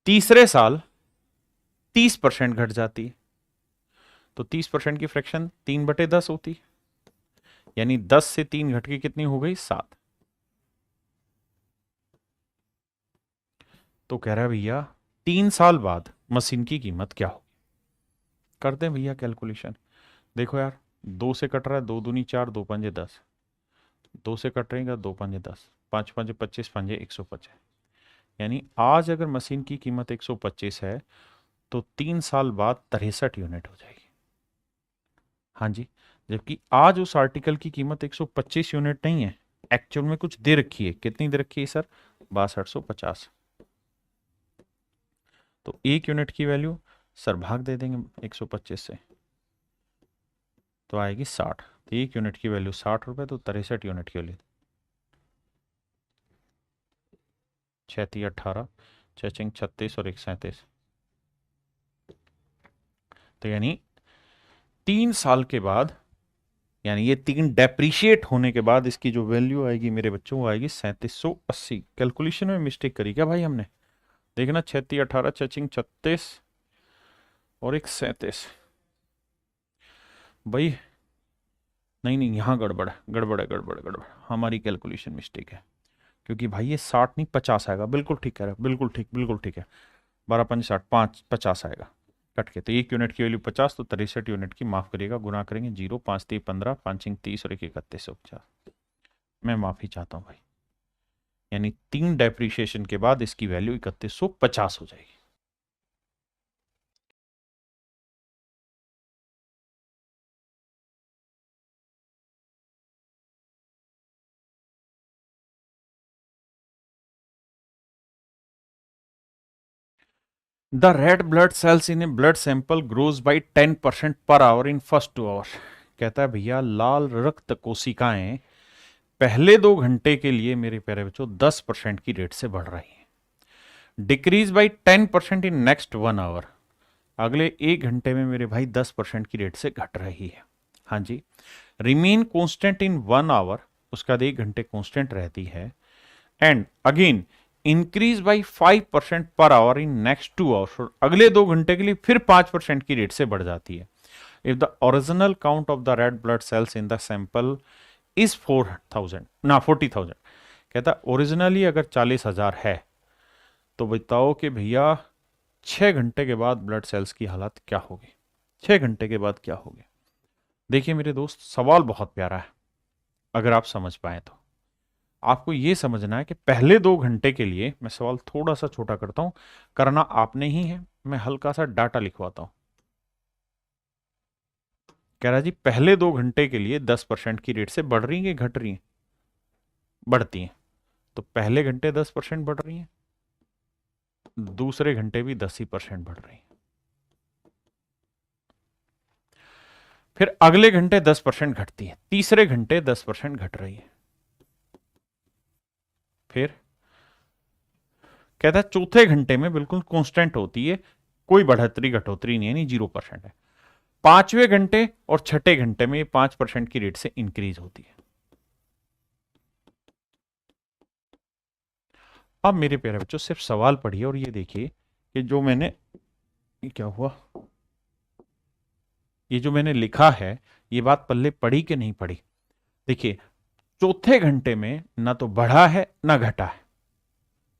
तीसरे साल 30% घट जाती है, तो 30% की फ्रैक्शन 3/10 होती है, यानी 10 से 3 घट के कितनी हो गई, 7। तो कह रहा है भैया 3 साल बाद मशीन की कीमत क्या हो। करते हैं भैया कैलकुलेशन। देखो यार, 2 से कट रहा है, 2 दूनी 4, 2 पंजे 10, 2 से कट रहेगा 2 पंजे 10, 5 पंजे 25, पंजे 125। यानी आज अगर मशीन की कीमत 125 है तो 3 साल बाद 63 यूनिट हो जाएगी। हाँ जी, जबकि आज उस आर्टिकल की कीमत 125 यूनिट नहीं है, एक्चुअल में कुछ दे रखी है। कितनी दे रखी है सर, 6250। तो 1 यूनिट की वैल्यू सर भाग दे देंगे 125 से, तो आएगी 60। तो 1 यूनिट की वैल्यू 60 रुपए, तो 63 यूनिट की वैल्यू 6×3 = 18, 6×4 = 36 और 1 37। तो यानी 3 साल के बाद, यानी ये 3 डेप्रीशिएट होने के बाद इसकी जो वैल्यू आएगी मेरे बच्चों वो आएगी 3780। कैलकुलेशन में मिस्टेक करी क्या भाई हमने, देखना 6×3 = 18, 6×36 और 137। भाई नहीं नहीं, यहाँ गड़बड़ है, गड़बड़ है, गड़बड़ है, गड़बड़, हमारी कैलकुलेशन मिस्टेक है। क्योंकि भाई ये 60 नहीं 50 आएगा, बिल्कुल ठीक कह रहा है, बिल्कुल ठीक, बिल्कुल ठीक है। 12×5 = 60, 5 50 आएगा कट के। तो 1 यूनिट की वैल्यू 50, तो 63 यूनिट की, माफ करिएगा, गुना करेंगे 0, 5×3 = 15, 5×5 = 30 और 1 × 3150। मैं माफी चाहता हूँ भाई, यानी 3 डेप्रीशिएशन के बाद इसकी वैल्यू 3150 हो जाएगी। The red blood cells in A blood sample grows by 10% per hour in first 2 our. कहता है भैया लाल रक्त कोशिकाएं पहले 2 घंटे के लिए मेरे प्यारे बच्चों 10% की रेट से बढ़ रही हैं। Decrease by 10% in next 1 hour. अगले 1 घंटे में मेरे भाई 10% की रेट से घट रही है। हाँ जी। रिमेन कांस्टेंट इन 1 आवर, उसका 1 घंटे कांस्टेंट रहती है। And again increase by 5% per hour in next 2 hours. अगले 2 घंटे के लिए फिर 5% की रेट से बढ़ जाती है। If the original count of the red blood cells in the sample is 4,000 ना 40,000। कहता ओरिजिनली अगर 40,000 है तो बताओ कि भैया 6 घंटे के बाद ब्लड सेल्स की हालत क्या होगी। 6 घंटे के बाद क्या होगी। देखिए मेरे दोस्त, सवाल बहुत प्यारा है अगर आप समझ पाए तो। आपको यह समझना है कि पहले 2 घंटे के लिए, मैं सवाल थोड़ा सा छोटा करता हूं, करना आपने ही है, मैं हल्का सा डाटा लिखवाता हूं। कह रहा जी पहले 2 घंटे के लिए 10% की रेट से बढ़ रही है, घट रही है, बढ़ती हैं। तो पहले घंटे 10% बढ़ रही हैं, दूसरे घंटे भी 10% बढ़ रही हैं, फिर अगले घंटे 10% घटती है, तीसरे घंटे 10% घट रही है, फिर कहता है चौथे घंटे में बिल्कुल कांस्टेंट होती है, कोई बढ़ोतरी घटोतरी नहीं है, नहीं 0% है। 5वें घंटे और छठे घंटे में 5% की रेट से इंक्रीज होती है। अब मेरे प्यारे बच्चों सिर्फ सवाल पढ़िए और ये देखिए कि जो मैंने, ये क्या हुआ, ये जो मैंने लिखा है ये बात पल्ले पड़ी कि नहीं पड़ी। देखिए चौथे घंटे में ना तो बढ़ा है ना घटा है,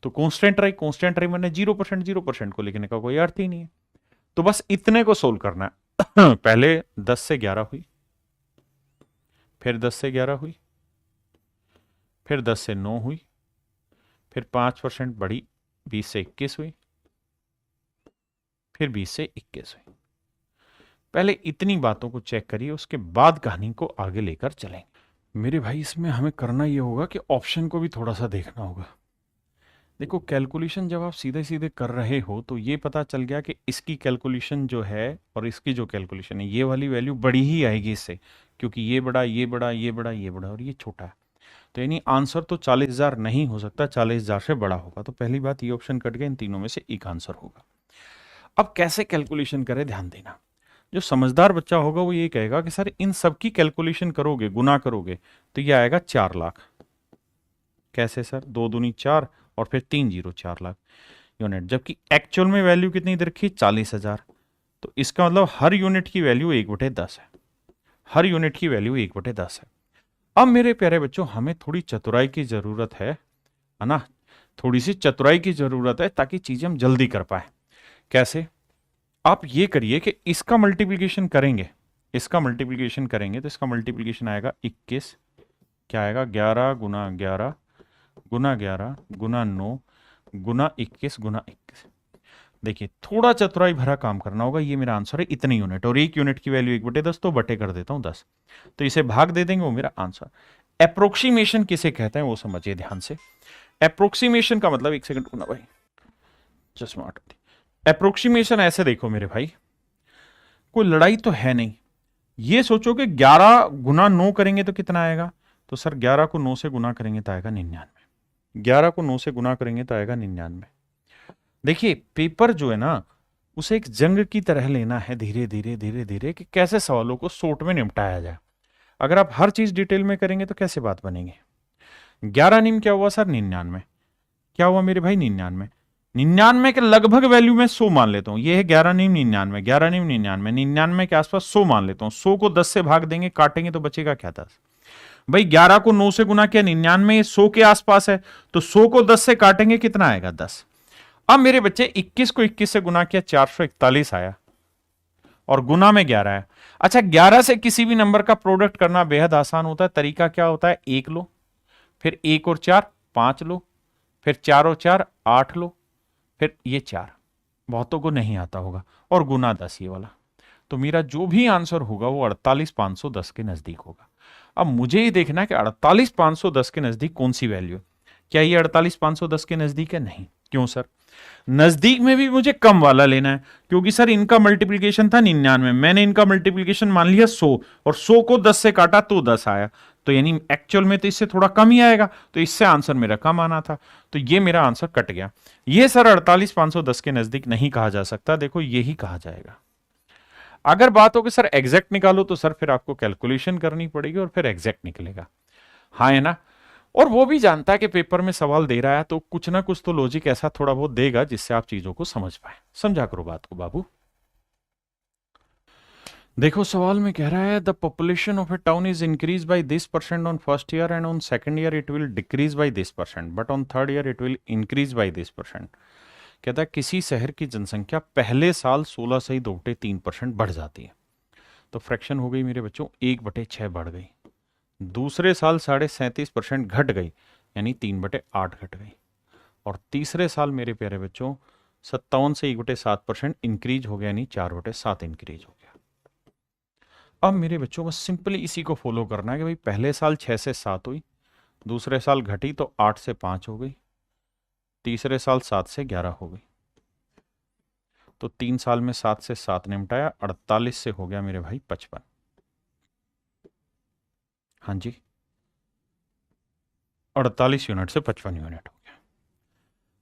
तो कांस्टेंट रही, कांस्टेंट रही मैंने 0%, 0% को लिखने का कोई अर्थ ही नहीं है। तो बस इतने को सोल्व करना है। पहले 10 से 11 हुई, फिर 10 से 11 हुई, फिर 10 से 9 हुई, फिर 5% बढ़ी 20 से 21 हुई, फिर 20 से 21 हुई। पहले इतनी बातों को चेक करिए, उसके बाद कहानी को आगे लेकर चलेंगे। मेरे भाई इसमें हमें करना यह होगा कि ऑप्शन को भी थोड़ा सा देखना होगा। देखो कैलकुलेशन जब आप सीधे सीधे कर रहे हो तो ये पता चल गया कि इसकी कैलकुलेशन जो है और इसकी जो कैलकुलेशन है, ये वाली वैल्यू बड़ी ही आएगी इससे, क्योंकि ये बड़ा, ये बड़ा, ये बड़ा, ये बड़ा और ये छोटा है। तो यानी आंसर तो 40,000 नहीं हो सकता, 40,000 से बड़ा होगा। तो पहली बात ये ऑप्शन कट गया, इन तीनों में से एक आंसर होगा। अब कैसे कैलकुलेशन करें, ध्यान देना। जो समझदार बच्चा होगा वो ये कहेगा कि सर इन सब की कैलकुलेशन करोगे, गुना करोगे तो ये आएगा 4 लाख। कैसे सर, 2 दूनी 4 और फिर 3 जीरो 4 लाख यूनिट, जबकि एक्चुअल में वैल्यू कितनी दे रखी, 40,000। तो इसका मतलब हर यूनिट की वैल्यू 1/10 है, हर यूनिट की वैल्यू 1/10 है। अब मेरे प्यारे बच्चों हमें थोड़ी चतुराई की जरूरत है ना, थोड़ी सी चतुराई की जरूरत है ताकि चीजें हम जल्दी कर पाए। कैसे, आप ये करिए कि इसका मल्टीप्लिकेशन करेंगे, इसका मल्टीप्लिकेशन करेंगे तो इसका मल्टीप्लिकेशन आएगा 21, क्या आएगा 11 गुना 11 गुना 11 गुना 9 गुना 21 गुना 21। देखिए थोड़ा चतुराई भरा काम करना होगा। ये मेरा आंसर है इतने यूनिट, और एक यूनिट की वैल्यू 1/10, तो बटे कर देता हूं 10, तो इसे भाग दे देंगे, वो मेरा आंसर। अप्रोक्सीमेशन किसे कहते हैं वो समझिए ध्यान से। अप्रोक्सीमेशन का मतलब, एक सेकंड रुकना भाई, चश्मा हटा दी। अप्रोक्सीमेशन ऐसे देखो मेरे भाई, कोई लड़ाई तो है नहीं। ये सोचो कि 11 गुना 9 करेंगे तो कितना आएगा, तो सर 11 को 9 से गुना करेंगे तो आएगा 99। 11 को 9 से गुना करेंगे तो आएगा 99। देखिए पेपर जो है ना उसे एक जंग की तरह लेना है, धीरे धीरे धीरे धीरे, कि कैसे सवालों को शॉर्ट में निपटाया जाए। अगर आप हर चीज डिटेल में करेंगे तो कैसे बात बनेगी। 11 निम क्या हुआ सर, 99। क्या हुआ मेरे भाई, 99। 99 के लगभग वैल्यू में 100 मान लेता हूं, ये है 11 निम 99, 11 निम 99, 99 के आसपास 100 मान लेता हूं। 100 को 10 से भाग देंगे, काटेंगे तो बचेगा क्या, 10। भाई 11 को 9 से गुना किया, 99 100 के आसपास है, तो 100 को 10 से काटेंगे कितना आएगा, 10। अब मेरे बच्चे 21 को 21 से गुना किया, 441 आया, और गुना में 11 है। अच्छा 11 से किसी भी नंबर का प्रोडक्ट करना बेहद आसान होता है। तरीका क्या होता है, 1 लो, फिर 1 और 4 5 लो, फिर 4 और 4 8 लो, फिर ये 4, बहुतों को नहीं आता होगा, और गुना 10 ये वाला। तो मेरा जो भी आंसर होगा वो 48,510 के नजदीक होगा। अब मुझे ये देखना है कि 48,510 के नजदीक कौन सी वैल्यू है। क्या ये 48,510 के नजदीक है, नहीं। क्यों सर, नजदीक में भी मुझे कम वाला लेना है, क्योंकि सर इनका मल्टीप्लीकेशन था 99, मैंने इनका मल्टीप्लीकेशन मान लिया 100, और 100 को 10 से काटा तो 10 आया, तो यानी एक्चुअल में तो इससे थोड़ा कम ही आएगा, तो इससे आंसर मेरा कम आना था, तो ये मेरा आंसर कट गया। ये सर 48,510 के नजदीक नहीं कहा जा सकता, देखो यही कहा जाएगा। अगर बात हो कि सर एग्जैक्ट निकालो, तो सर फिर आपको कैलकुलेशन करनी पड़ेगी और फिर एग्जैक्ट निकलेगा। हाँ है ना। और वो भी जानता है कि पेपर में सवाल दे रहा है तो कुछ ना कुछ तो लॉजिक ऐसा थोड़ा बहुत देगा जिससे आप चीजों को समझ पाए। समझा करो बात को बाबू। देखो सवाल में कह रहा है the population of A town is increase by this percent on first year and on second year it will decrease by this percent but on third year it will increase by this percent. कहता है किसी शहर की जनसंख्या पहले साल 16.3% बढ़ जाती है, तो फ्रैक्शन हो गई मेरे बच्चों 1/6 बढ़ गई। दूसरे साल 37.5% घट गई, यानी 3/8 घट गई। और तीसरे साल मेरे प्यारे बच्चों 57 से 1/7% इंक्रीज हो गया, यानी 4/7 इंक्रीज हो गया। अब मेरे बच्चों बस सिंपली इसी को फॉलो करना है कि भाई पहले साल 6 से 7 हुई, दूसरे साल घटी तो 8 से 5 हो गई, तीसरे साल 7 से 11 हो गई, तो 3 साल में 7 से 7 निपटाया, 48 से हो गया मेरे भाई 55। हाँ जी, 48 यूनिट से 55 यूनिट हो गया।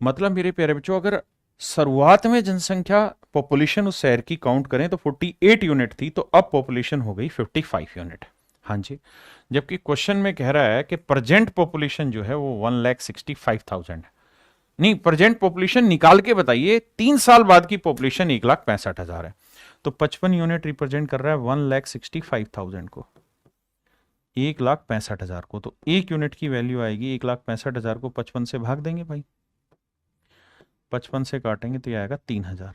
मतलब मेरे प्यारे बच्चों अगर शुरुआत में जनसंख्या पॉपुलेशन उस शहर की काउंट करें तो 48 यूनिट थी, तो अब पॉपुलेशन हो गई 55 यूनिट। हाँ जी, जबकि क्वेश्चन में कह रहा है कि प्रेजेंट पॉपुलेशन जो है वो 1,65,000 है। नहीं, प्रेजेंट पॉपुलेशन निकाल के बताइए, 3 साल बाद की पॉपुलेशन 1,65,000 है, तो 55 यूनिट रिप्रेजेंट कर रहा है 1,65,000 को, 1,65,000 को, तो 1 यूनिट की वैल्यू आएगी 1,65,000 को 55 से भाग देंगे भाई, 55 से काटेंगे तो ये आएगा 3,000,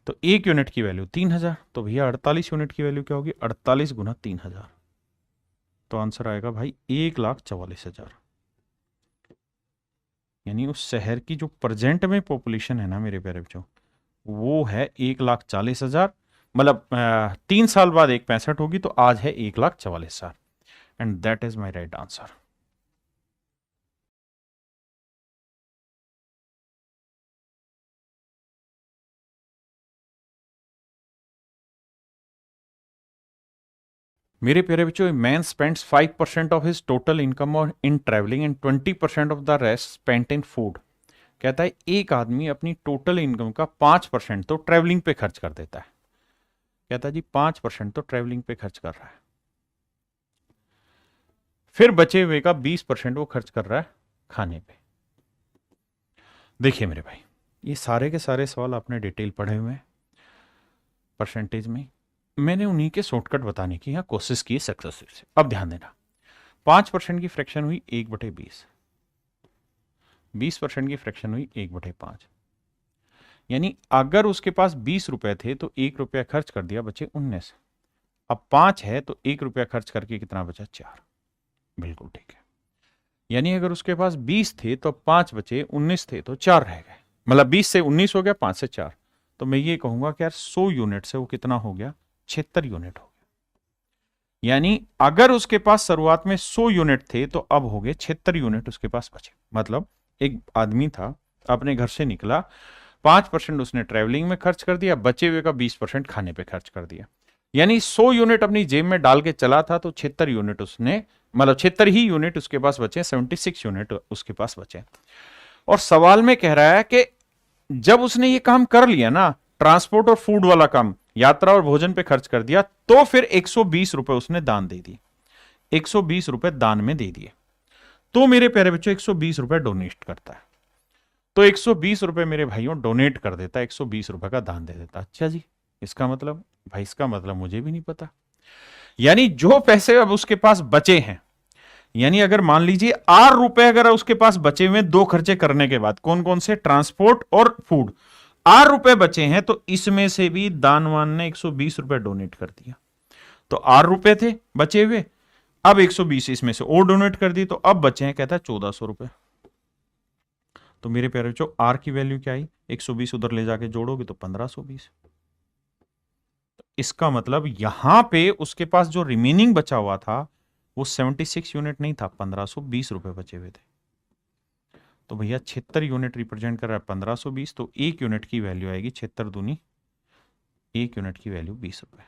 तो 1 यूनिट की वैल्यू 3,000, तो भैया 48 यूनिट की वैल्यू क्या होगी, 48 गुना 3,000, तो आंसर आएगा भाई 1,44,000। यानी उस शहर की जो प्रेजेंट में पॉपुलेशन है ना मेरे प्यारे बच्चों, वो है 1,40,000, मतलब 3 साल बाद 1,65 होगी, तो आज है 1,44,000, and that is my right answer. मेरे प्यारे बच्चों, man spends 5% of his total income in travelling and 20% of the rest spent in food. कहता है एक आदमी अपनी टोटल इनकम का 5% तो ट्रैवलिंग पे खर्च कर देता है। कहता है जी 5% तो ट्रैवलिंग पे खर्च कर रहा है, फिर बचे हुए का 20% वो खर्च कर रहा है खाने पे। देखिए मेरे भाई, ये सारे के सारे सवाल आपने डिटेल पढ़े हुए हैं परसेंटेज में, मैंने उन्हीं के शॉर्टकट बताने की यहाँ कोशिश की सक्सेसफुल से। अब ध्यान देना, 5% की फ्रैक्शन हुई 1/20, 20% की फ्रैक्शन हुई 1/5, यानी अगर उसके पास 20 रुपए थे तो 1 रुपया खर्च कर दिया, बचे 19। अब 5 है तो 1 रुपया खर्च करके कितना बचा, 4। बिल्कुल ठीक है, यानी अगर उसके पास 20 थे तो 5 बचे, 19 थे तो 4 रह गए, मतलब 20 से 19 हो गया, 5 से 4, तो मैं ये कहूंगा कि यार 100 यूनिट से वो कितना हो गया, 76 यूनिट हो गया। यानी अगर उसके पास शुरुआत में 100 यूनिट थे तो अब हो गए 76 यूनिट उसके पास बचे। मतलब एक आदमी था, अपने घर से निकला, 5% उसने ट्रैवलिंग में खर्च कर दिया, बचे हुए का 20% खाने पे खर्च कर दिया, यानी 100 यूनिट अपनी जेब में डाल के चला था, तो 76 यूनिट उसने, मतलब 76 ही यूनिट उसके पास बचे, 76 यूनिट उसके पास बचे। और सवाल में कह रहा है कि जब उसने ये काम कर लिया ना, ट्रांसपोर्ट और फूड वाला काम, यात्रा और भोजन पे खर्च कर दिया, तो फिर 120 रुपए उसने दान दे दिए, 120 रुपए दान में दे दिए, तो मेरे प्यारे बच्चों 120 रुपए डोनेट करता है, तो 120 रुपए मेरे भाइयों डोनेट कर देता है, 120 रुपए का दान दे देता। अच्छा जी, इसका मतलब भाई, इसका मतलब मुझे भी नहीं पता। यानी जो पैसे अब उसके पास बचे हैं, यानी अगर मान लीजिए 8 रुपए अगर उसके पास बचे हुए, दो खर्चे करने के बाद, कौन कौन से, ट्रांसपोर्ट और फूड, 8 रुपए बचे हैं, तो इसमें से भी दानवान ने 120 रुपए डोनेट कर दिया, तो 8 रुपए थे बचे हुए, अब 120 इसमें से और डोनेट कर दी, तो अब बचे हैं, कहता है 1400 रुपए। तो मेरे प्यारे बच्चों आर की वैल्यू क्या आई, 120 उधर ले जाके जोड़ोगे तो 1520। इसका मतलब यहां पे उसके पास जो रिमेनिंग बचा हुआ था वो 76 यूनिट नहीं था, 1520 रुपए बचे हुए थे। तो भैया 76 यूनिट रिप्रेजेंट कर रहा है 1520, तो 1 यूनिट की वैल्यू आएगी 76 दूनी 1 यूनिट की वैल्यू 20 रुपए।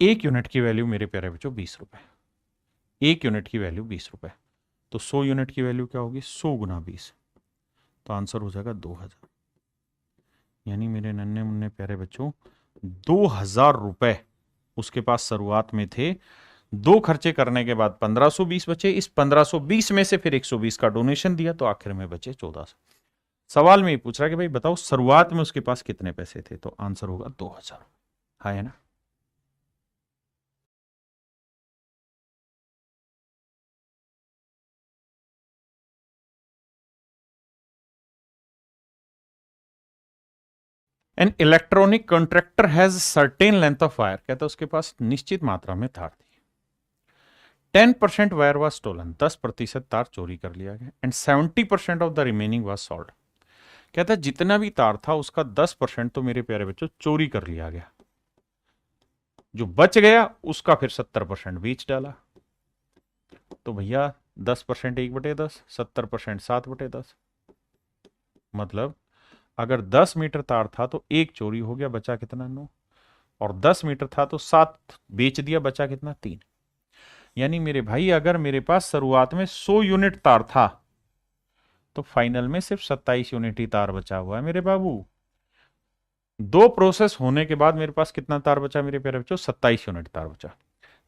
1 यूनिट की वैल्यू मेरे प्यारे बच्चों 20 रुपए। 1 यूनिट की वैल्यू 20 रुपए। तो 100 यूनिट की वैल्यू क्या होगी? 100 गुना 20, तो आंसर हो जाएगा 2000। यानी मेरे नन्हे मुन्ने प्यारे बच्चों 2000 रुपए उसके पास शुरुआत में थे। 2 खर्चे करने के बाद 1520 बचे। इस 1520 में से फिर 120 का डोनेशन दिया, तो आखिर में बचे 1400। सवाल में ये पूछ रहा है कि भाई बताओ शुरुआत में उसके पास कितने पैसे थे, तो आंसर होगा 2000। हाँ है ना। An electronic contractor has certain length of wire, कहता है उसके पास निश्चित मात्रा में तार थी। 10% वायर वॉज स्टोलन, 10% तार चोरी कर लिया गया। And 70% of the remaining was sold, कहता है जितना भी तार था उसका 10% तो मेरे प्यारे बच्चों चोरी कर लिया गया। जो बच गया उसका फिर 70% बेच डाला। तो भैया 10% 1/10, 70% 7/10। मतलब अगर 10 मीटर तार था तो 1 चोरी हो गया, बचा कितना? 9। और 10 मीटर था तो 7 बेच दिया, बचा कितना? 3। यानी मेरे भाई अगर मेरे पास शुरुआत में 100 यूनिट तार था तो फाइनल में सिर्फ 27 यूनिट ही तार बचा हुआ है मेरे बाबू। 2 प्रोसेस होने के बाद मेरे पास कितना तार बचा मेरे प्यारे बच्चों? 27 यूनिट तार बचा।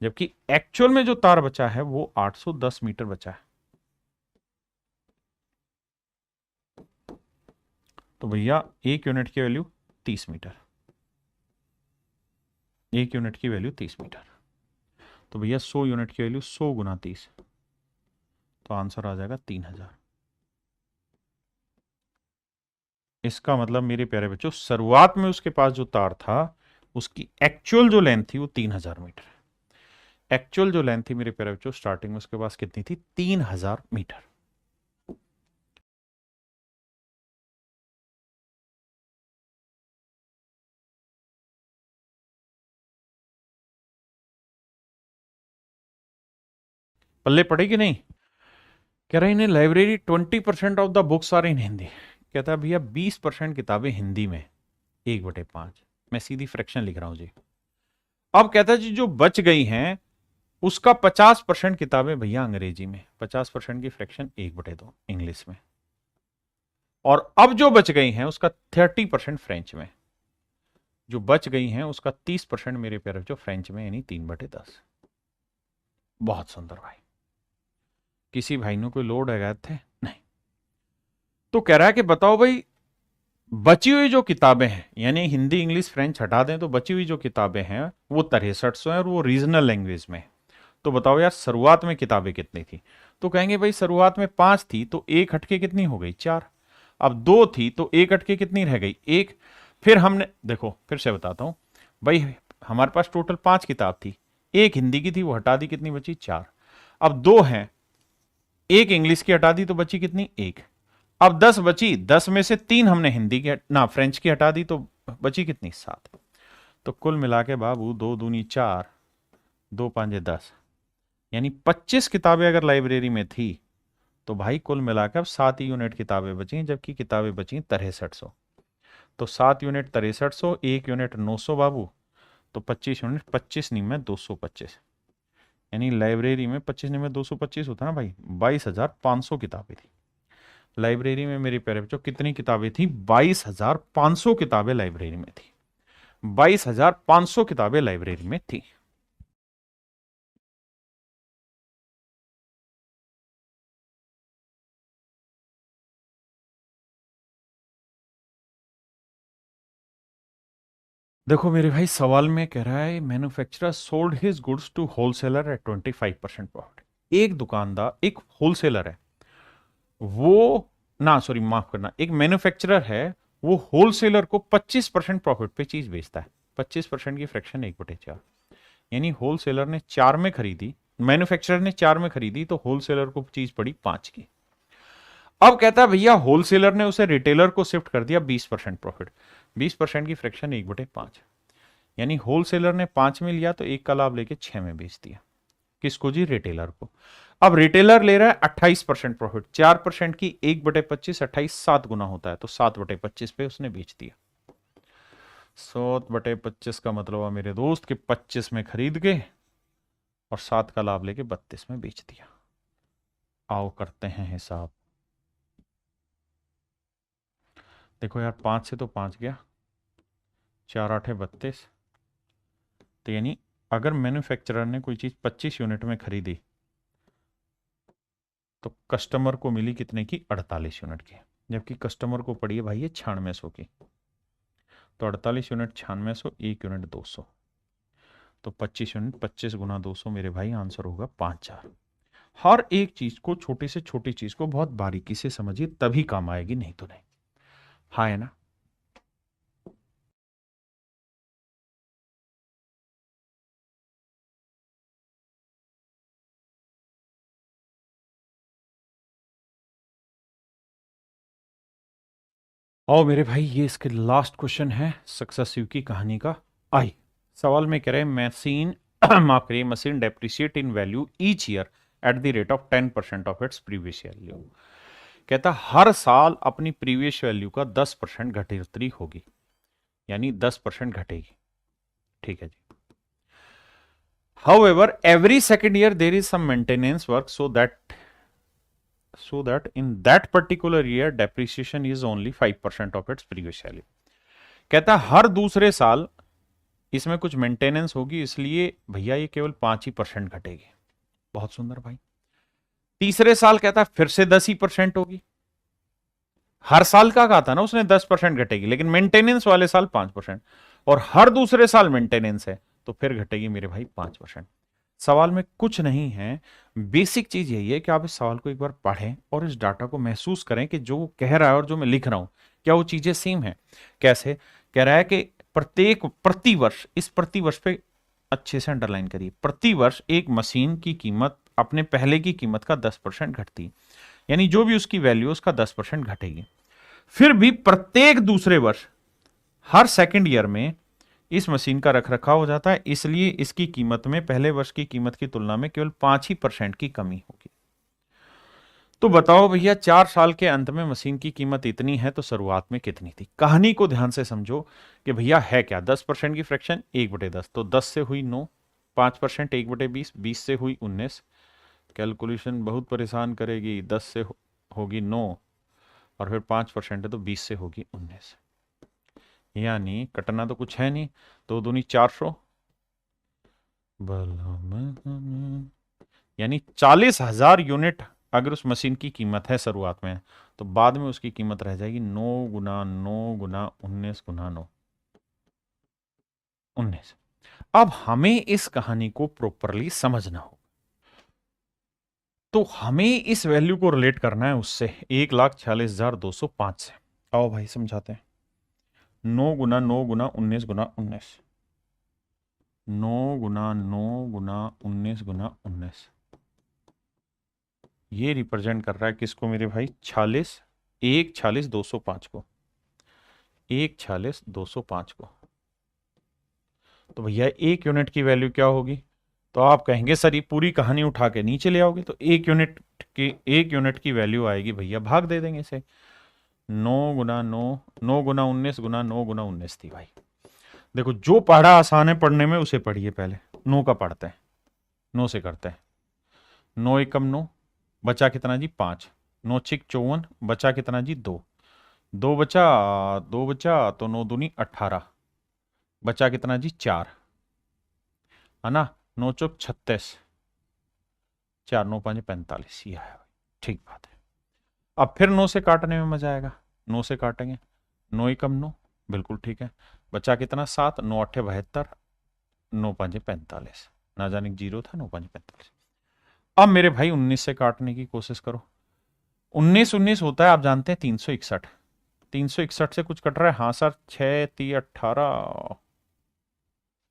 जबकि एक्चुअल में जो तार बचा है वो 810 मीटर बचा है। तो भैया 1 यूनिट की वैल्यू 30 मीटर। 1 यूनिट की वैल्यू 30 मीटर। तो भैया 100 यूनिट की वैल्यू 100 गुना 30, तो आंसर आ जाएगा 3000। इसका मतलब मेरे प्यारे बच्चों शुरुआत में उसके पास जो तार था उसकी एक्चुअल जो लेंथ थी वो 3000 मीटर। एक्चुअल जो लेंथ थी मेरे प्यारे बच्चों स्टार्टिंग में उसके पास कितनी थी? 3000 मीटर। पल्ले पड़े कि नहीं? कह रहा है इन्हें library 20% of the books are in Hindi. कहता है भैया 20% किताबें हिंदी में, 1/5। मैं सीधी फ्रैक्शन लिख रहा हूं जी। अब कहता है जी जो बच गई हैं उसका 50% किताबें भैया अंग्रेजी में, 50% की फ्रैक्शन 1/2 इंग्लिश में। और अब जो बच गई हैं उसका 30% फ्रेंच में। जो बच गई हैं उसका 30% मेरे प्यारे जो फ्रेंच में, यानी 3/10। बहुत सुंदर भाई। किसी भाई ने कोई लोड लगाए थे? नहीं। तो कह रहा है कि बताओ भाई बची हुई जो किताबें हैं, यानी हिंदी इंग्लिश फ्रेंच हटा दें तो बची हुई जो किताबें हैं वो 6300 हैं और वो रीजनल लैंग्वेज में। तो बताओ यार शुरुआत में किताबें कितनी थी? तो कहेंगे भाई शुरुआत में 5 थी तो 1 हटके कितनी हो गई? 4। अब 2 थी तो 1 हटके कितनी रह गई? 1। फिर हमने देखो फिर से बताता हूं भाई, हमारे पास टोटल 5 किताब थी, 1 हिंदी की थी वो हटा दी, कितनी बची? 4। अब 2 हैं, 1 इंग्लिश की हटा दी तो बची कितनी? 1। अब 10 बची, 10 में से 3 हमने हिंदी की ना फ्रेंच की हटा दी तो बची कितनी? 7। तो कुल मिला के बाबू 2 दूनी 4, 2 5 10, यानी 25 किताबें अगर लाइब्रेरी में थी तो भाई कुल मिलाकर 7 ही यूनिट किताबें बची, जबकि किताबें बची 6300। तो 7 यूनिट 6300, 1 यूनिट 900 बाबू, तो 25 यूनिट 25 नहीं में 225, यानी लाइब्रेरी में 25 नहीं में 225 होता है ना भाई, 22,500 किताबें थी लाइब्रेरी में। मेरे प्यारे बच्चों कितनी किताबें थी? 22,500 किताबें लाइब्रेरी में थी। 22,500 किताबें लाइब्रेरी में थी। देखो मेरे भाई सवाल में कह रहा है manufacturer sold his goods to wholesaler at 25% profit. एक दुकानदार, एक होलसेलर है वो, ना सॉरी माफ करना, एक मैन्युफैक्चरर है वो होलसेलर को 25% प्रॉफिट पे चीज बेचता है। 25% की फ्रैक्शन 1/4, यानी होलसेलर ने 4 में खरीदी, मैन्युफैक्चरर ने 4 में खरीदी तो होलसेलर को चीज पड़ी 5 की। अब कहता है भैया होलसेलर ने उसे रिटेलर को शिफ्ट कर दिया 20% प्रॉफिट। 20% की फ्रैक्शन 1/5, यानी होलसेलर ने 5 में लिया तो 1 का लाभ लेके 6 में बेच दिया। किसको जी? रिटेलर को। अब रिटेलर ले रहा है 28% प्रॉफिट, 4% की 1/25, 28 7 गुना होता है, तो 7/25 पे उसने बेच दिया। 7/25 का मतलब हुआ मेरे दोस्त कि 25 में खरीद के और 7 का लाभ लेके 32 में बेच दिया। आओ करते हैं हिसाब। देखो यार, 5 से तो 5 गया, 4 8 32, तो यानी अगर मैन्युफैक्चरर ने कोई चीज 25 यूनिट में खरीदी तो कस्टमर को मिली कितने की? 48 यूनिट की, जबकि कस्टमर को पड़ी है भाई ये 9600 की। तो 48 यूनिट 9600, 1 यूनिट 200, तो 25 यूनिट 25 गुना 200 मेरे भाई, आंसर होगा 5000। हर एक चीज को, छोटी से छोटी चीज को बहुत बारीकी से समझिए, तभी काम आएगी, नहीं तो नहीं। हाँ है ना? और मेरे भाई ये इसके लास्ट क्वेश्चन है सक्सेसिव की कहानी का। आई सवाल में कह रहे हैं मशीन माफ करिए, machine depreciate in value each year eight the rate of 10% of its previous value. कहता हर साल अपनी प्रीवियस वैल्यू का 10% घटोतरी होगी, यानी 10% घटेगी। ठीक है जी। However, every second year there is some maintenance work so that in that particular year depreciation is only 5% of its previous value। कहता हर दूसरे साल इसमें कुछ मेंटेनेंस होगी, इसलिए भैया ये केवल 5% घटेगी। बहुत सुंदर भाई। तीसरे साल कहता फिर से 10% होगी। हर साल का कहा था ना उसने 10% घटेगी, लेकिन मेंटेनेंस वाले साल 5%, और हर दूसरे साल मेंटेनेंस है तो फिर घटेगी मेरे भाई 5%। सवाल में कुछ नहीं है, बेसिक चीज यही है कि आप इस सवाल को एक बार पढ़ें और इस डाटा को महसूस करें कि जो कह रहा है और जो मैं लिख रहा हूं क्या वो चीजें सेम है। कैसे कह रहा है कि प्रतिवर्ष, इस प्रतिवर्ष पे अच्छे से अंडरलाइन करिए, प्रतिवर्ष एक मशीन की कीमत अपने पहले की कीमत का 10% घटती, यानी जो भी उसकी वैल्यू उसका 10% घटेगी। फिर भी प्रत्येक दूसरे वर्ष, हर सेकेंड ईयर में इस मशीन का रखरखाव हो जाता है, इसलिए इसकी कीमत में पहले वर्ष की कीमत की तुलना में केवल 5% की कमी होगी। तो बताओ भैया, 4 साल के अंत में मशीन की कीमत इतनी है तो शुरुआत में कितनी थी? कहानी को ध्यान से समझो कि भैया है क्या, 10% की फ्रैक्शन 1/10, तो 10 से हुई 9, 5% 1/20, 20 से हुई 19। कैलकुलेशन बहुत परेशान करेगी। 10 से होगी 9 और फिर 5% है तो 20 से होगी 19, यानी कटना तो कुछ है नहीं, 2 दूनी 400, यानी 40,000 यूनिट अगर उस मशीन की कीमत है शुरुआत में, तो बाद में उसकी कीमत रह जाएगी 9 गुना 9 गुना 19 गुना 9, 19। अब हमें इस कहानी को प्रॉपरली समझना हो तो हमें इस वैल्यू को रिलेट करना है उससे, 1,46,205 से। आओ भाई समझाते हैं। 9 गुना 9 गुना 19 गुना 19, 9 गुना 9 गुना 19 गुना 19, ये रिप्रेजेंट कर रहा है किसको मेरे भाई? 1,46,205 को, 1,46,205 को। तो भैया एक यूनिट की वैल्यू क्या होगी? तो आप कहेंगे सर ये पूरी कहानी उठा के नीचे ले आओगे, तो एक यूनिट की वैल्यू आएगी भैया, भाग दे देंगे इसे, 9 गुना 9, 9 गुना 19 गुना 9 गुना 19 थी भाई। देखो जो पढ़ा आसान है पढ़ने में उसे पढ़िए, पहले 9 का पढ़ते हैं, 9 से करते हैं। 9 एकम 9, बचा कितना जी? 5, 9 छिक 54, बचा कितना जी? 2, 2 बचा, 2 बचा तो 9 दूनी 18, बचा कितना जी? 4, है ना? 9 चौक 36, 4 9 5 45, ये है। ठीक बात है। अब फिर 9 से काटने में मजा आएगा, 9 से काटेंगे, 9 एकम 9, बिल्कुल ठीक है। बचा कितना? 7, 9 8 72, 9 5 45, ना जाने जीरो था, 9 5 45। अब मेरे भाई 19 से काटने की कोशिश करो। 19 19 होता है आप जानते हैं 361, 361 से कुछ कट रहा है? हाँ सर, 6 3 18,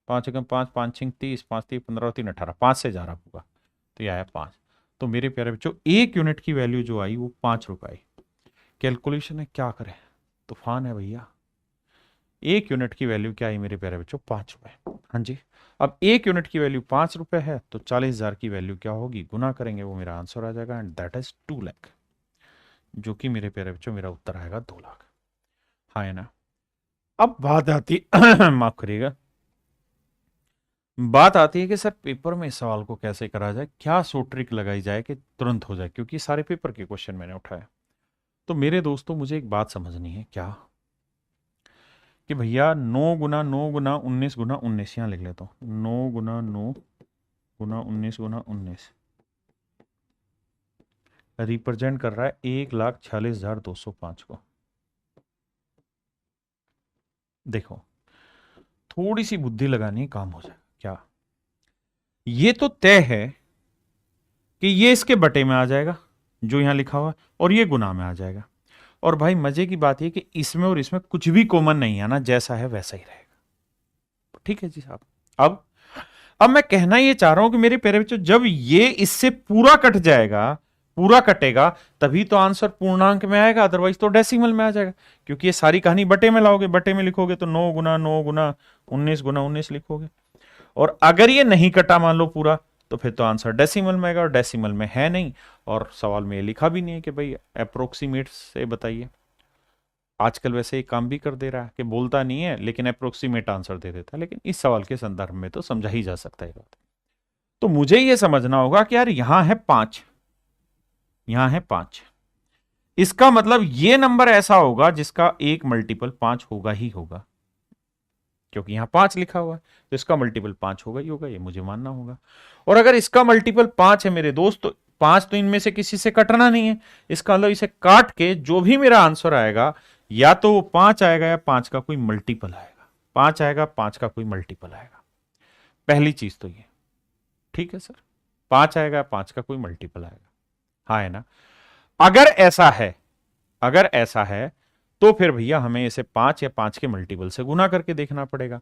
5 एकम 5, 5 6 30, 5 3 15 और 3 18, 5 से जा रहा होगा, तो यह आया 5। तो मेरे प्यारे बच्चों एक यूनिट की वैल्यू जो आई वो 5 रुपए आई। कैलकुलेशन है, क्या करें, तूफान है भैया। 1 यूनिट की वैल्यू क्या आई मेरे प्यारे बच्चों? 5 रुपए। हाँ जी, अब 1 यूनिट की वैल्यू 5 रुपए है तो 40,000 की वैल्यू क्या होगी? गुना करेंगे, वो मेरा आंसर आ जाएगा, एंड दैट इज 2 लाख, जो कि मेरे प्यारे बच्चों मेरा उत्तर आएगा 2 लाख। हाँ है ना? अब बात आती माफ करिएगा, बात आती है कि सर पेपर में इस सवाल को कैसे करा जाए, क्या सो ट्रिक लगाई जाए कि तुरंत हो जाए, क्योंकि सारे पेपर के क्वेश्चन मैंने उठाए। तो मेरे दोस्तों मुझे एक बात समझनी है, क्या कि भैया 9 गुना 19 यहाँ लिख लेता हूँ, 9 गुना 9 गुना 19 रिप्रेजेंट कर रहा है 1,46,205 को। देखो थोड़ी सी बुद्धि लगानी, काम हो जाएगा। क्या ये तो तय है कि ये इसके बटे में आ जाएगा जो यहां लिखा हुआ है, और ये गुना में आ जाएगा। और भाई मजे की बात यह कि इसमें और इसमें कुछ भी कॉमन नहीं है ना, जैसा है वैसा ही रहेगा। ठीक है जी साहब। अब मैं कहना ये चाह रहा हूं कि मेरे प्यारे बच्चों, जब ये इससे पूरा कट जाएगा, पूरा कटेगा, तभी तो आंसर पूर्णांक में आएगा, अदरवाइज तो डेसिमल में आ जाएगा। क्योंकि ये सारी कहानी बटे में लाओगे, बटे में लिखोगे तो 9 गुना 19 लिखोगे। और अगर ये नहीं कटा मान लो पूरा, तो फिर तो आंसर डेसिमल में आएगा, और डेसिमल में है नहीं, और सवाल में ये लिखा भी नहीं है कि भाई अप्रोक्सीमेट से बताइए। आजकल वैसे एक काम भी कर दे रहा है कि बोलता नहीं है लेकिन अप्रोक्सीमेट आंसर दे देता है, लेकिन इस सवाल के संदर्भ में तो समझा ही जा सकता है बात। तो मुझे यह समझना होगा कि यार यहां है 5, यहां है 5, इसका मतलब ये नंबर ऐसा होगा जिसका एक मल्टीपल 5 होगा ही होगा, क्योंकि यहां 5 लिखा हुआ है, तो इसका मल्टीपल 5 होगा ही होगा, ये मुझे मानना होगा। और अगर इसका मल्टीपल 5 है मेरे दोस्त, तो 5 तो इनमें से किसी से कटना नहीं है, इसका मतलब इसे काट के जो भी मेरा आंसर आएगा, या तो वो 5 आएगा या 5 का कोई मल्टीपल आएगा, 5 आएगा, 5 का कोई मल्टीपल आएगा। पहली चीज तो ये, ठीक है सर, 5 आएगा, 5 का कोई मल्टीपल आएगा। हाँ है ना? अगर ऐसा है, अगर ऐसा है तो फिर भैया हमें इसे 5 या 5 के मल्टीपल से गुना करके देखना पड़ेगा।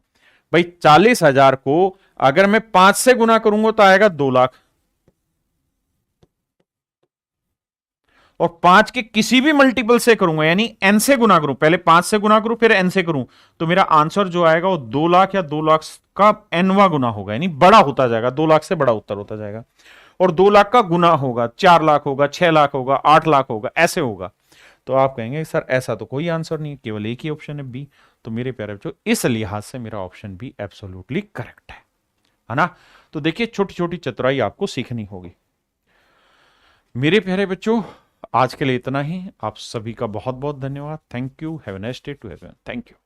भाई 40,000 को अगर मैं 5 से गुना करूंगा तो आएगा 2 लाख, और 5 के किसी भी मल्टीपल से करूंगा, यानी n से गुना करूं, पहले 5 से गुना करूं फिर n से करूं, तो मेरा आंसर जो आएगा वो 2 लाख या 2 लाख का nवा गुना होगा, यानी बड़ा होता जाएगा, 2 लाख से बड़ा उत्तर होता जाएगा। और 2 लाख का गुना होगा, 4 लाख होगा, 6 लाख होगा, 8 लाख होगा, ऐसे होगा। तो आप कहेंगे सर ऐसा तो कोई आंसर नहीं है, केवल एक ही ऑप्शन है बी। तो मेरे प्यारे बच्चों इस लिहाज से मेरा ऑप्शन बी एब्सोल्युटली करेक्ट है ना? तो देखिए छोटी छोटी चतुराई आपको सीखनी होगी। मेरे प्यारे बच्चों आज के लिए इतना ही। आप सभी का बहुत बहुत धन्यवाद। Thank you. Have a nice day to everyone. Thank you.